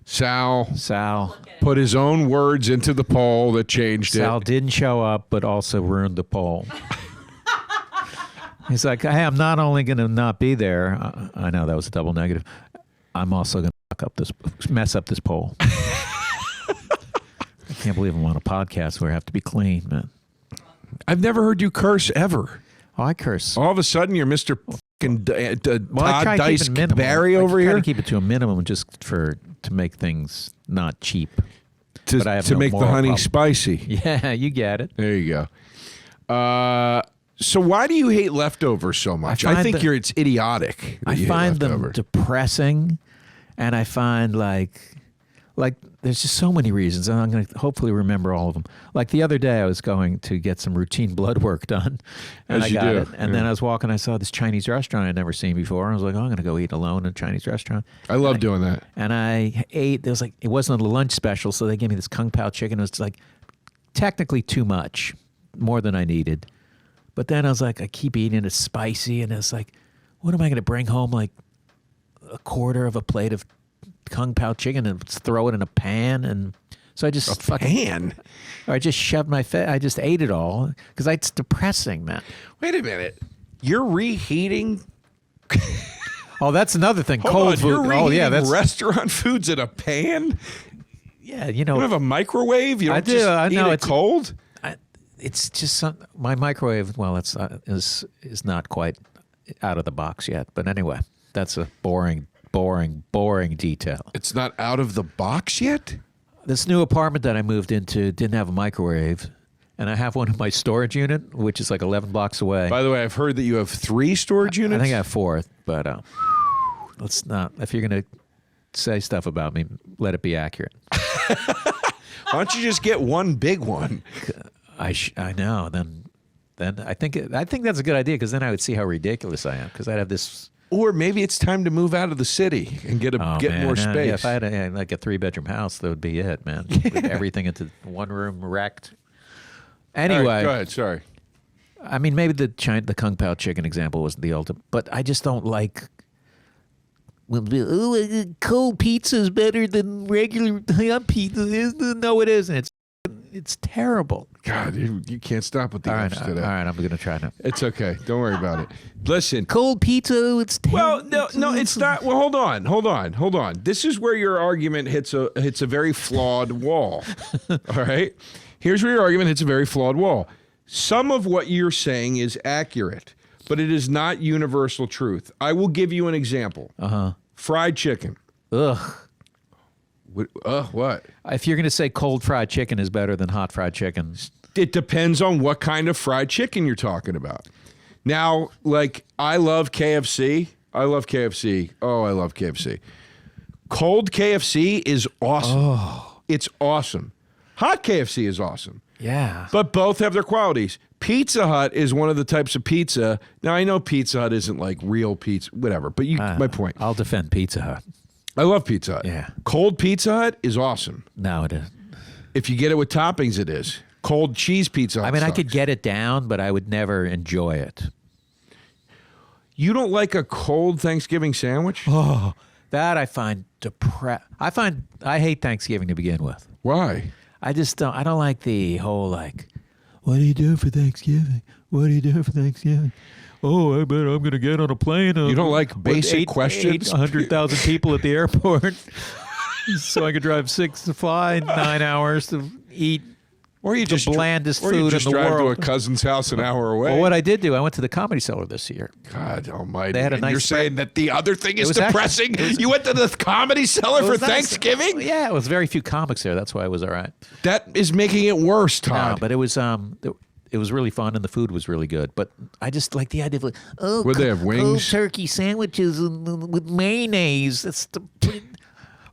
Sal put his own words into the poll that changed Sal it. didn't show up, but also ruined the poll. He's like, hey, I'm not only going to not be there. I know that was a double negative. I'm also going to mess up this poll. I can't believe I'm on a podcast where I have to be clean, man. I've never heard you curse ever. Oh, I curse. All of a sudden, you're Mr. fucking Well, I Todd try to keep Dice it minimal. Barry over I try here to keep it to a minimum just to make things not cheap. to but I have to no make the moral honey problem. spicy. Yeah, you get it. There you go. So why do you hate leftovers so much? I find think that- it's idiotic. that I you hate find them leftovers. depressing, and I find like there's just so many reasons, and I'm going to hopefully remember all of them. Like the other day, I was going to get some routine blood work done, and As I you got do, it. And then I was walking, I saw this Chinese restaurant I'd never seen before. I was like, oh, I'm going to go eat alone in a Chinese restaurant. I love doing that. And I ate. There was it wasn't a lunch special, so they gave me this kung pao chicken. It was like technically too much, more than I needed. But then I was like, I keep eating it. It's spicy, and it's like, what am I going to bring home? Like a quarter of a plate of Kung Pao chicken and throw it in a pan, and so I just Pan? I just shoved my face. I just ate it all because it's depressing, man. Wait a minute. You're reheating? Oh, that's another thing. Hold Cold on, food. you're reheating Oh, yeah, that's restaurant foods in a pan? yeah. You don't have a microwave? You don't I do. just I know eat it it's cold? It's just my microwave. Well, it's is not quite out of the box yet. But anyway, that's a boring detail. It's not out of the box yet? This new apartment that I moved into didn't have a microwave, and I have one in my storage unit, which is like 11 blocks away. By the way, I've heard that you have 3 storage units. I think I have 4, but let's not. If you're gonna say stuff about me, let it be accurate. Why don't you just get one big one? I know. Then I think that's a good idea because then I would see how ridiculous I am because I'd have this. Or maybe it's time to move out of the city and get Man, more yeah, space. if I had like a 3-bedroom house, that would be it, man. With everything into one room wrecked. Anyway, All right, go ahead. Sorry. I mean, maybe the Kung Pao chicken example was the ultimate, but I just don't like. Cold pizza is better than regular hot pizza. No, it isn't. It's terrible. God, you can't stop with the All right, F's all today. right, I'm gonna try now. It's okay. Don't worry about it. Listen. Cold pizza, it's Well, terrible. no, it's not. Well, hold on. This is where your argument hits a very flawed wall. All right? Here's where your argument hits a very flawed wall. Some of what you're saying is accurate, but it is not universal truth. I will give you an example. Fried chicken. Ugh. What? If you're gonna say cold fried chicken is better than hot fried chicken, It depends on what kind of fried chicken you're talking about. Now, like, I love KFC. Oh, I love KFC. Cold KFC is awesome. Oh. It's awesome. Hot KFC is awesome. yeah. But both have their qualities. Pizza Hut is one of the types of pizza. Now, I know Pizza Hut isn't like real pizza, whatever, but my point. I'll defend Pizza Hut. I love Pizza Hut. Yeah. Cold Pizza Hut is awesome. No, it isn't. If you get it with toppings, it is. Cold cheese pizza Hut I mean, I could sucks. get it down, but I would never enjoy it. You don't like a cold Thanksgiving sandwich? Oh, that I find I hate Thanksgiving to begin with. Why? I don't like the whole like, what are you doing for Thanksgiving? What are you doing for Thanksgiving? Oh, I bet I'm going to get on a plane. You don't like basic questions? 800,000 people at the airport. So I could drive 9 hours to eat Or you just blandest or you food just in the drive world. to a cousin's house an hour away. Well, what I did do, I went to the Comedy Cellar this year. God almighty. They had a And nice you're spread. saying that the other thing is was actually- depressing? You went to the Comedy Cellar It for was nice. Thanksgiving? Yeah, it was very few comics there. That's why it was all right. That is making it worse, No, Todd. but it was really fun and the food was really good. But I just like the idea of like, oh, Would they have cold wings? turkey sandwiches with mayonnaise. That's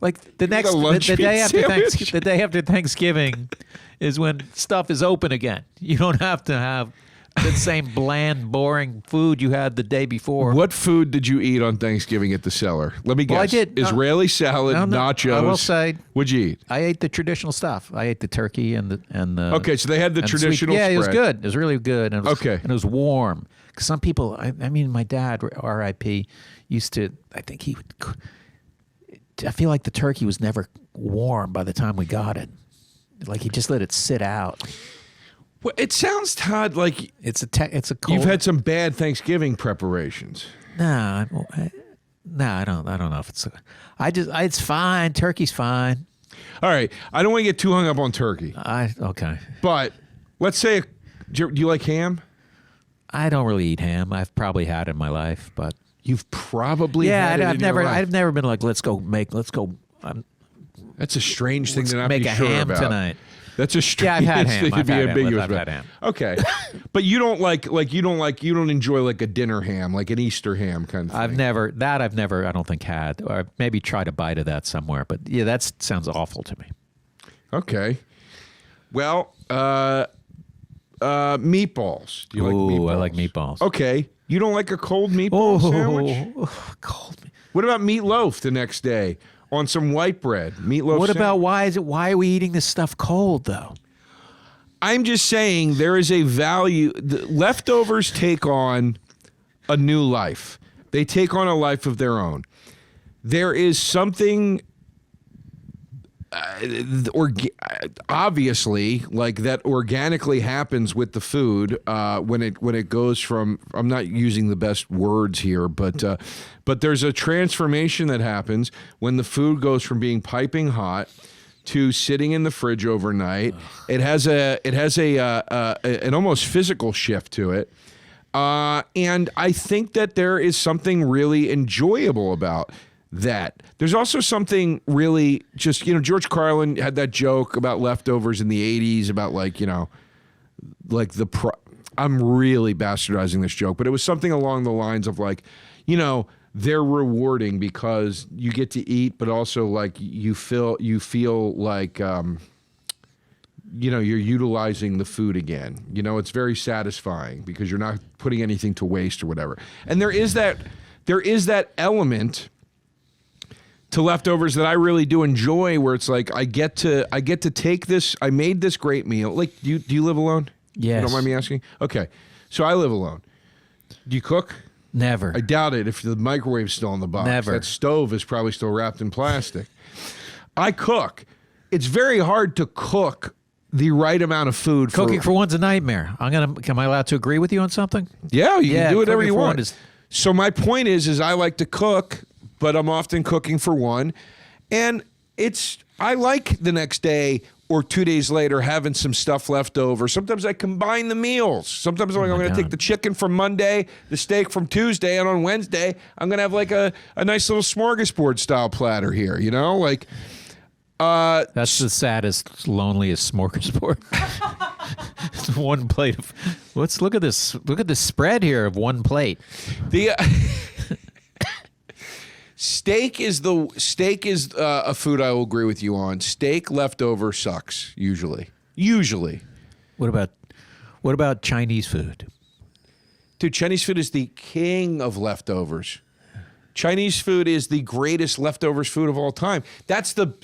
like the next a lunch the day meat after sandwich? the day after Thanksgiving is when stuff is open again. You don't have to have the same bland, boring food you had the day before. What food did you eat on Thanksgiving at the Cellar? Let me guess. Well, I did. Israeli salad, No, nachos. I will say, What'd you eat? I ate the traditional stuff. I ate the turkey and the. Okay, so they had the and traditional Yeah, it was spread. good. It was really good. And it was, Okay. and it was warm. Because some people, I mean, my dad, R.I.P., used to. I think he would. I feel like the turkey was never warm by the time we got it. Like he just let it sit out. Well, it sounds, Todd, like It's a cold. you've had some bad Thanksgiving preparations. No, I don't know if it's. It's fine. Turkey's fine. All right, I don't want to get too hung up on turkey, Okay. but let's say, do you like ham? I don't really eat ham. I've probably had it in my life, but You've probably yeah, had it I've in your never, life. I've never been like, let's go. That's a strange thing to not make be a sure ham about. tonight. That's a strange Yeah, I've had ham. thing to I've be had ham. ambiguous I've about. had ham. Okay, but you don't you don't enjoy like a dinner ham, like an Easter ham kind of thing. I've never, I don't think had, or I've maybe tried a bite of that somewhere, but yeah, that sounds awful to me. Okay, well, meatballs. Do you like Ooh, meatballs? I like meatballs. Okay, you don't like a cold meatball sandwich? Cold. What about meatloaf the next day on some white bread? Meatloaf. What about sandwich? why are we eating this stuff cold though? I'm just saying there is a value. The leftovers take on a new life. They take on a life of their own. There is something obviously, like that organically happens with the food when it goes from. I'm not using the best words here, but there's a transformation that happens when the food goes from being piping hot to sitting in the fridge overnight. It has an almost physical shift to it. And I think that there is something really enjoyable about that. There's also something really just, George Carlin had that joke about leftovers in the 80s about I'm really bastardizing this joke, but it was something along the lines of they're rewarding because you get to eat, but also like you feel like, you're utilizing the food again. It's very satisfying because you're not putting anything to waste or whatever. And there is that element to leftovers that I really do enjoy, where it's like I get to take this. I made this great meal. Like, do you live alone? Yes. You don't mind me asking? Okay, so I live alone. Do you cook? Never. I doubt it. If the microwave's still in the box, Never. That stove is probably still wrapped in plastic. I cook. It's very hard to cook the right amount of food. Cooking for one's a nightmare. Am I allowed to agree with you on something? Yeah, you can do whatever cooking you for want. one is- So my point is I like to cook, but I'm often cooking for one, and I like the next day or 2 days later having some stuff left over. Sometimes I combine the meals. Sometimes I'm going to take the chicken from Monday, the steak from Tuesday, and on Wednesday I'm going to have like a nice little smorgasbord style platter here. That's the saddest, loneliest smorgasbord. It's one plate of. Let's look at this. Look at the spread here of one plate. The steak is a food I will agree with you on. Steak leftover sucks usually. What about Chinese food? Dude, Chinese food is the king of leftovers. Chinese food is the greatest leftovers food of all time. That's the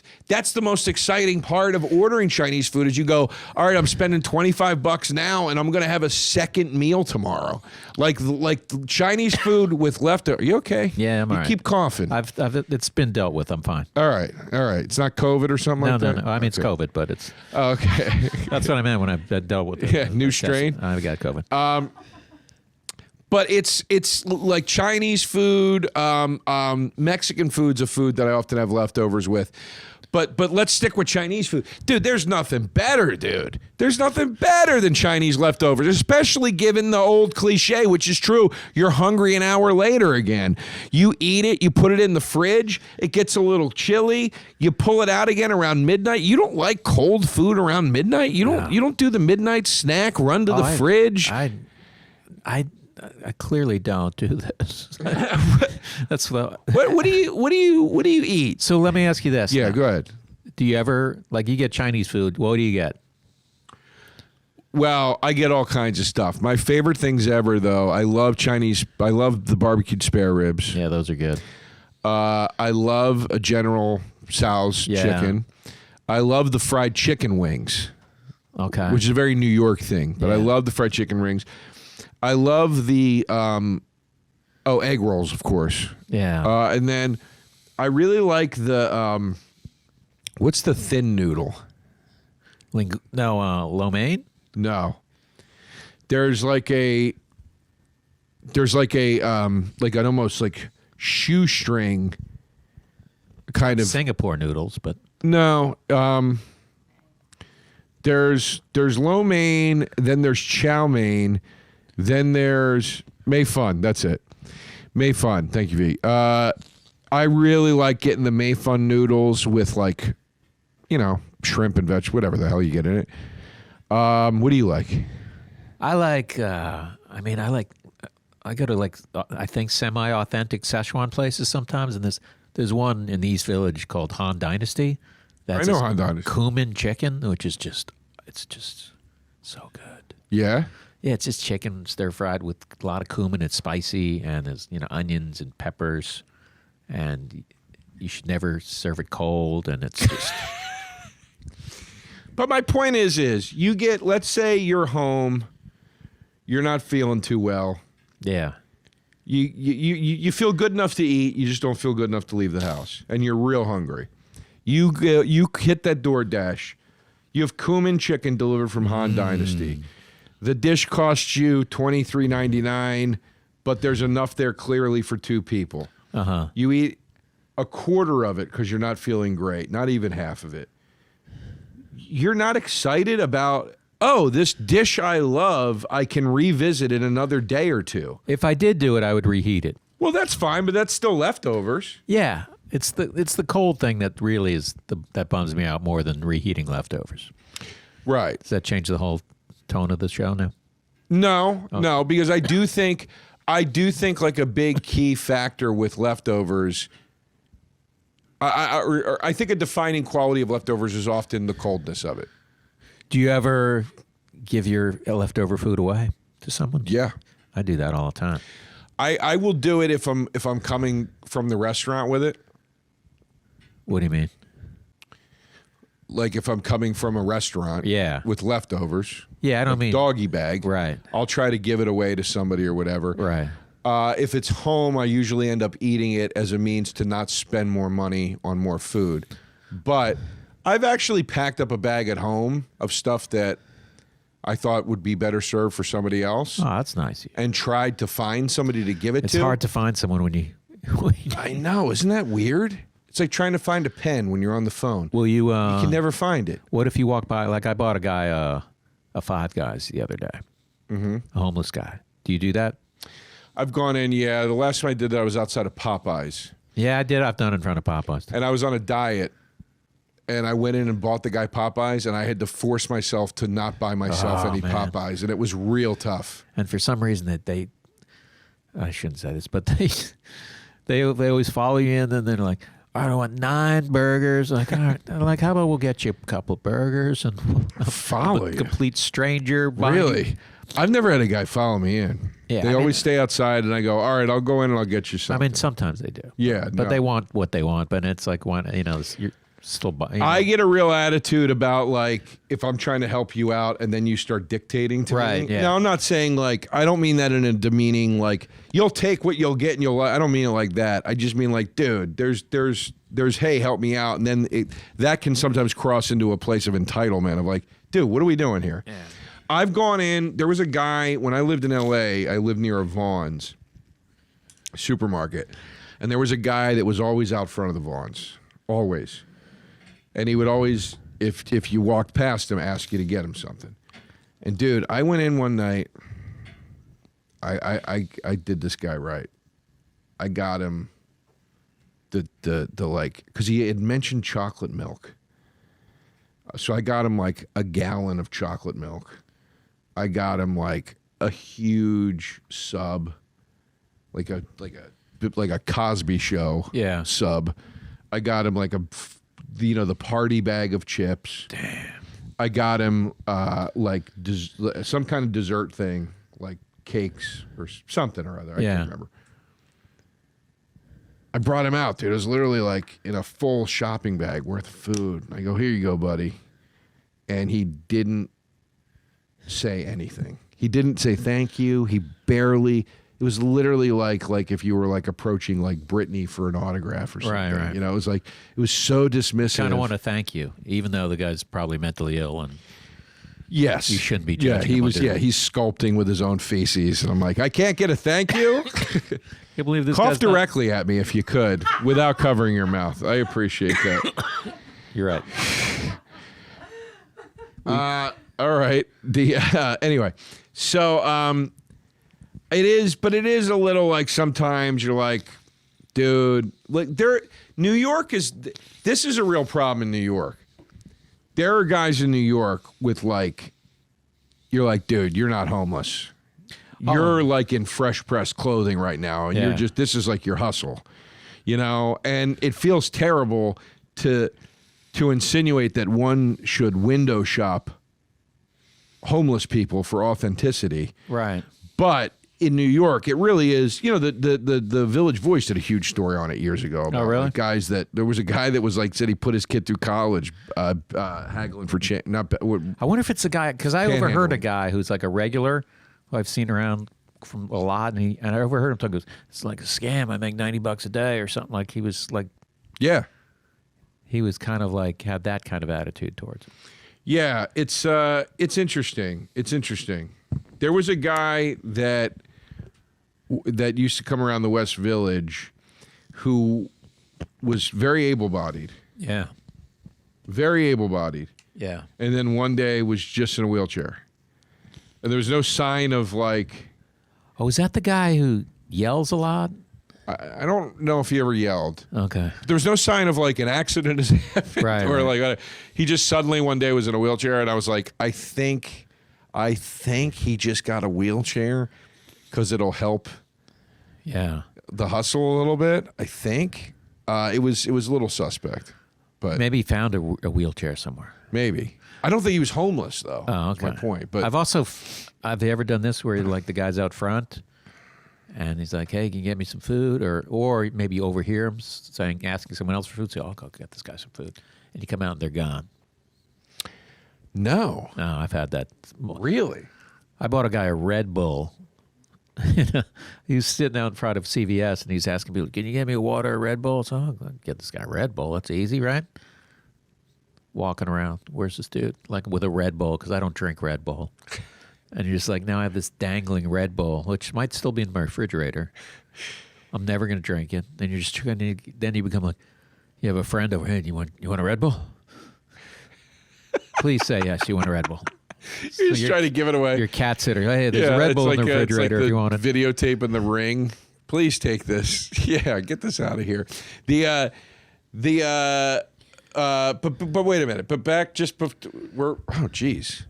most exciting part of ordering Chinese food is you go, all right, I'm spending $25 now and I'm going to have a second meal tomorrow. Like Chinese food with leftover. You okay? Yeah, I'm all right. Keep coughing. It's been dealt with. I'm fine. All right. It's not COVID or something like that? No. I mean, it's COVID, but it's. Okay. That's what I meant when I dealt with it. Yeah, new strain. I got COVID. But it's like Chinese food, Mexican food's a food that I often have leftovers with. But let's stick with Chinese food. Dude, there's nothing better, dude. There's nothing better than Chinese leftovers, especially given the old cliche, which is true. You're hungry an hour later again. You eat it, you put it in the fridge, it gets a little chilly, you pull it out again around midnight. You don't like cold food around midnight? You don't do the midnight snack, run to the fridge? I clearly don't do this. That's what What do you eat? So let me ask you this. Yeah, now. go ahead. Do you ever you get Chinese food? What do you get? Well, I get all kinds of stuff. My favorite things ever, though, I love Chinese. I love the barbecued spare ribs. Yeah, those are good. I love a General Sal's chicken. I love the fried chicken wings. Okay. Which is a very New York thing, but I love the fried chicken rings. I love the egg rolls, of course. Yeah. And then I really like the what's the thin noodle? Lo mein? No. There's like an almost like shoestring kind of Singapore noodles, but no. There's lo mein, then there's chow mein. Then there's Mei Fun. That's it. Mei Fun. Thank you, V. I really like getting the Mei Fun noodles with shrimp and veg, whatever the hell you get in it. What do you like? I like. I go to I think semi-authentic Szechuan places sometimes, and there's one in the East Village called Han Dynasty. That's I know Han Dynasty. Cumin chicken, which is just so good. Yeah. Yeah, it's just chicken stir fried with a lot of cumin. It's spicy, and there's onions and peppers, and you should never serve it cold. And it's just. But my point is you get. Let's say you're home, you're not feeling too well. Yeah. You feel good enough to eat. You just don't feel good enough to leave the house, and you're real hungry. You hit that DoorDash. You have cumin chicken delivered from Han Dynasty. The dish costs you $23.99, but there's enough there clearly for 2 people. You eat a quarter of it because you're not feeling great, not even half of it. You're not excited about, oh, this dish I love, I can revisit in another day or 2. If I did do it, I would reheat it. Well, that's fine, but that's still leftovers. Yeah, it's the cold thing that really is that bums me out more than reheating leftovers. Right. Does that change the whole tone of the show now? No, because I do think like a big key factor with leftovers. I think a defining quality of leftovers is often the coldness of it. Do you ever give your leftover food away to someone? Yeah, I do that all the time. I will do it if I'm coming from the restaurant with it. What do you mean? Like if I'm coming from a restaurant, Yeah. with leftovers. Yeah, I don't mean Doggy bag. Right. I'll try to give it away to somebody or whatever. Right. If it's home, I usually end up eating it as a means to not spend more money on more food. But I've actually packed up a bag at home of stuff that I thought would be better served for somebody else, Oh, that's nice. and tried to find somebody to give it It's to. hard to find someone when you. I know, isn't that weird? It's like trying to find a pen when you're on the phone. Will you? You can never find it. What if you walk by? Like I bought a guy a Five Guys the other day. A homeless guy. Do you do that? I've gone in, yeah. The last time I did that, I was outside of Popeyes. Yeah, I did. I've done it in front of Popeyes. And I was on a diet. And I went in and bought the guy Popeyes, and I had to force myself to not buy myself any man. Popeyes. And it was real tough. And for some reason that I shouldn't say this, but they always follow you in, and they're like, I don't want 9 burgers. Like, all right. They're like, how about we'll get you a couple burgers and Follow a you? complete stranger. buying you- Really? I've never had a guy follow me in. Yeah, They I mean- always stay outside, and I go, all right, I'll go in and I'll get you I something. mean, sometimes they do. Yeah, but no. they want what they want. But it's like when you're still buying. I get a real attitude about, like, if I'm trying to help you out and then you start dictating to Right, me. yeah. Now, I'm not saying, like, I don't mean that in a demeaning, like, you'll take what you'll get and I don't mean it like that. I just mean, like, dude, there's hey, help me out. And then that can sometimes cross into a place of entitlement of, like, dude, what are we doing here? Yeah. I've gone in. There was a guy, when I lived in L.A., I lived near a Vaughn's supermarket. And there was a guy that was always out front of the Vaughn's. Always. And he would always, if you walked past him, ask you to get him something. And dude, I went in one night. I did this guy right. I got him the like, because he had mentioned chocolate milk. So I got him like a gallon of chocolate milk. I got him like a huge sub, like a Cosby Show Yeah. sub. I got him like the party bag of chips. Damn. I got him like some kind of dessert thing, like cakes or something or other. I Yeah. can't remember. I brought him out, dude. It was literally like in a full shopping bag worth of food. I go, here you go, buddy. And he didn't say anything. He didn't say thank you. He barely. It was literally like if you were like approaching like Britney for an autograph or something. Right. You know, it was like it was so dismissive. Kind of want to thank you, even though the guy's probably mentally ill and Yes, you shouldn't be Yeah, judging he him was. on Yeah, doing- he's sculpting with his own feces, and I'm like, I can't get a thank you. Can't believe this. Cough guy's not- directly at me if you could, without covering your mouth. I appreciate that. You're right. All right. Anyway, so it is a little like sometimes you're like, dude, like New York is. This is a real problem in New York. There are guys in New York with like, you're like, dude, you're not homeless. You're like in fresh pressed clothing right now, and you're Yeah. just, this is like your hustle, you know. And it feels terrible to insinuate that one should window shop homeless people for authenticity. Right. But in New York, it really is. You know, the Village Voice did a huge story on it years ago. About really? like guys that there was a guy that was like said he put his kid through college, haggling for I wonder if it's a guy, because I Panhandle. overheard a guy who's like a regular who I've seen around from a lot, and I overheard him talk. Goes, it's like a scam. I make $90 a day or something. Like he was like, yeah. he was kind of like had that kind of attitude towards it. Yeah, it's interesting. It's interesting. There was a guy that used to come around the West Village who was very able-bodied. Yeah. Very able-bodied. Yeah. And then one day was just in a wheelchair. And there was no sign of like... Oh, is that the guy who yells a lot? I don't know if he ever yelled. Okay. There was no sign of like an accident has happened. Right, or right. like he just suddenly one day was in a wheelchair and I was like, I think he just got a wheelchair because it'll help Yeah. the hustle a little bit. I think. It was a little suspect. But Maybe he found a wheelchair somewhere. maybe. I don't think he was homeless though. Oh, That's okay. my point. But I've also, have you ever done this where like the guy's out front and he's like, hey, can you get me some food? Or maybe you overhear him asking someone else for food. So I'll go get this guy some food. And you come out and they're gone. no. No, I've had that. Really? I bought a guy a Red Bull. He was sitting out in front of CVS and he's asking people, can you get me a water or a Red Bull? So I'll get this guy a Red Bull. That's easy, right? Walking around. Where's this dude? Like with a Red Bull, because I don't drink Red Bull. And you're just like, now I have this dangling Red Bull, which might still be in my refrigerator. I'm never going to drink it. Then you're just trying to, then you become like, you have a friend over here. You want a Red Bull? Please say yes. You want a Red Bull? You're just trying to give it away. Your cat sitter. Hey, there's a Red Bull in the refrigerator if you want it. Videotape in the ring. Please take this. Yeah, get this out of here. But wait a minute. But back geez.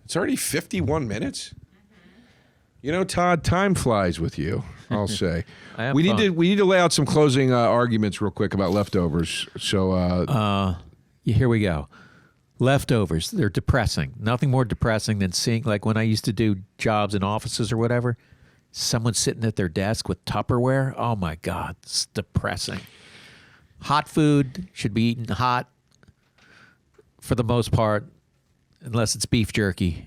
It's already 51 minutes. You know, Todd, time flies with you, I'll say. I have we fun. need to lay out some closing arguments real quick about leftovers. So Here we go. Leftovers. They're depressing. Nothing more depressing than seeing, like when I used to do jobs in offices or whatever, someone sitting at their desk with Tupperware. Oh my God, it's depressing. Hot food should be eaten hot for the most part, unless it's beef jerky.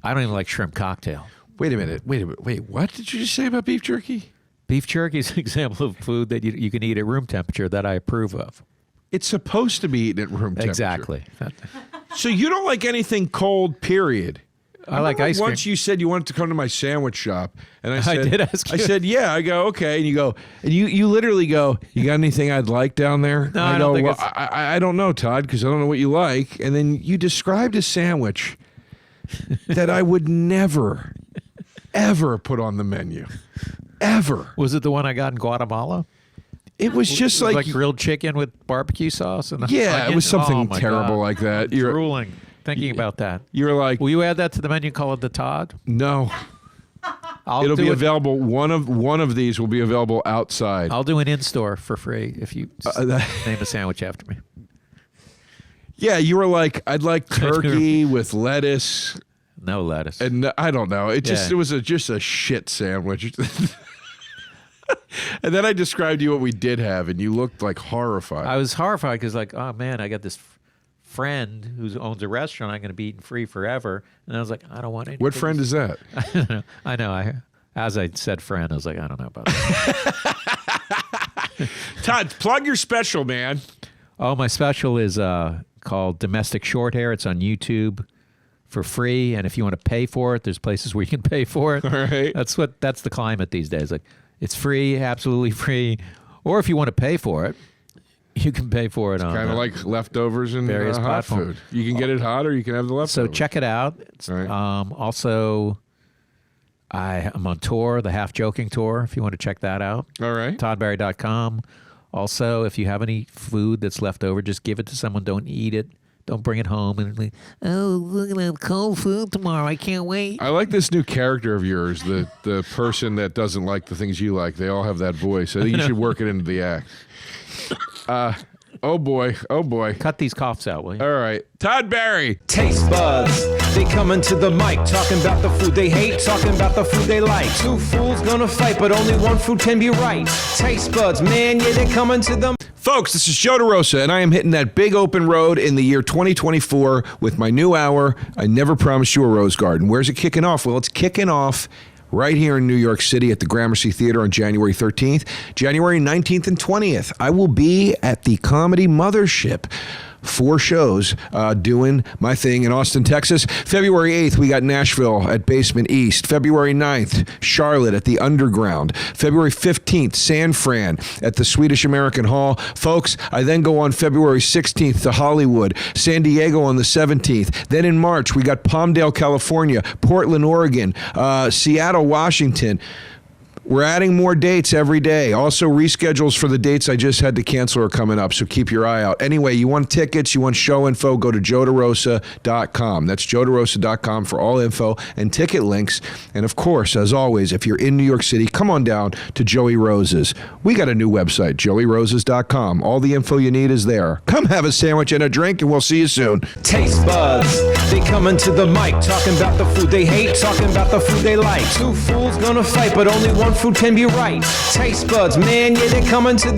I don't even like shrimp cocktail. wait a minute. Wait, what did you just say about beef jerky? Beef jerky is an example of food that you can eat at room temperature that I approve of. It's supposed to be eaten at room temperature. Exactly. So you don't like anything cold, period. I like remember ice cream. Once you said you wanted to come to my sandwich shop, and I said, did ask I you. said, yeah. I go, okay, and you go, and you literally go, you got anything I'd like down there? No, I I go, don't think well, it's- I don't know, Todd, because I don't know what you like. And then you described a sandwich that I would never, ever put on the menu, ever. Was it the one I got in Guatemala? It was just It was like, grilled chicken with barbecue sauce and yeah, it onion? was something Oh, my terrible God. like that. I'm drooling thinking about that. You're like, Will you add that to the menu? Call it the Todd. no. I'll It'll do be it. available. One of these will be available outside. I'll do an in-store for free if you name a sandwich after me. Yeah, you were like, I'd like turkey with lettuce, No lettuce. and I don't know. It just Yeah. it was just a shit sandwich. And then I described you what we did have, and you looked like horrified. I was horrified because, like, oh man, I got this friend who owns a restaurant. I'm going to be eating free forever, and I was like, I don't want anything. What friend is that? I know. As I said, friend, I was like, I don't know about that. Todd, plug your special, man. Oh, my special is called Domestic Short Hair. It's on YouTube for free, and if you want to pay for it, there's places where you can pay for it. All right. That's the climate these days. Like, it's free, absolutely free. Or if you want to pay for it, you can pay for it on Kind of like leftovers and various hot platforms. food. You can get it hot, or you can have the leftovers. So check it out. It's, All right. Also, I'm on tour, the Half Joking Tour, if you want to check that out. All right. ToddBarry.com. Also, if you have any food that's left over, just give it to someone. Don't eat it. Don't bring it home. And like, oh, we're going to have cold food tomorrow. I can't wait. I like this new character of yours, the person that doesn't like the things you like. They all have that voice. I think you should work it into the act. Oh boy. Cut these coughs out, will you? All right. Todd Barry. Taste buds, they coming to the mic, talking about the food they hate, talking about the food they like. Two fools gonna fight, but only one food can be right. Taste buds, man, yeah, they coming to the. Folks, this is Joe DeRosa, and I am hitting that big open road in the year 2024 with my new hour, I Never Promised You a Rose Garden. Where's it kicking off? Well, it's kicking off right here in New York City at the Gramercy Theater on January 13th. January 19th and 20th, I will be at the Comedy Mothership. 4 shows doing my thing in Austin, Texas. February 8th, we got Nashville at Basement East. February 9th, Charlotte at the Underground. February 15th, San Fran at the Swedish American Hall. Folks, I then go on February 16th to Hollywood, San Diego on the 17th. Then in March, we got Palmdale, California, Portland, Oregon, Seattle, Washington. We're adding more dates every day. Also, reschedules for the dates I just had to cancel are coming up, so keep your eye out. Anyway, you want tickets, you want show info, go to joederosa.com. That's joederosa.com for all info and ticket links. And of course, as always, if you're in New York City, come on down to Joey Rose's. We got a new website, joeyroses.com. All the info you need is there. Come have a sandwich and a drink, and we'll see you soon. Taste buds, they coming to the mic, talking about the food they hate, talking about the food they like. Two fools gonna fight, but only one food can be right. Taste buds, man, yeah, they're coming to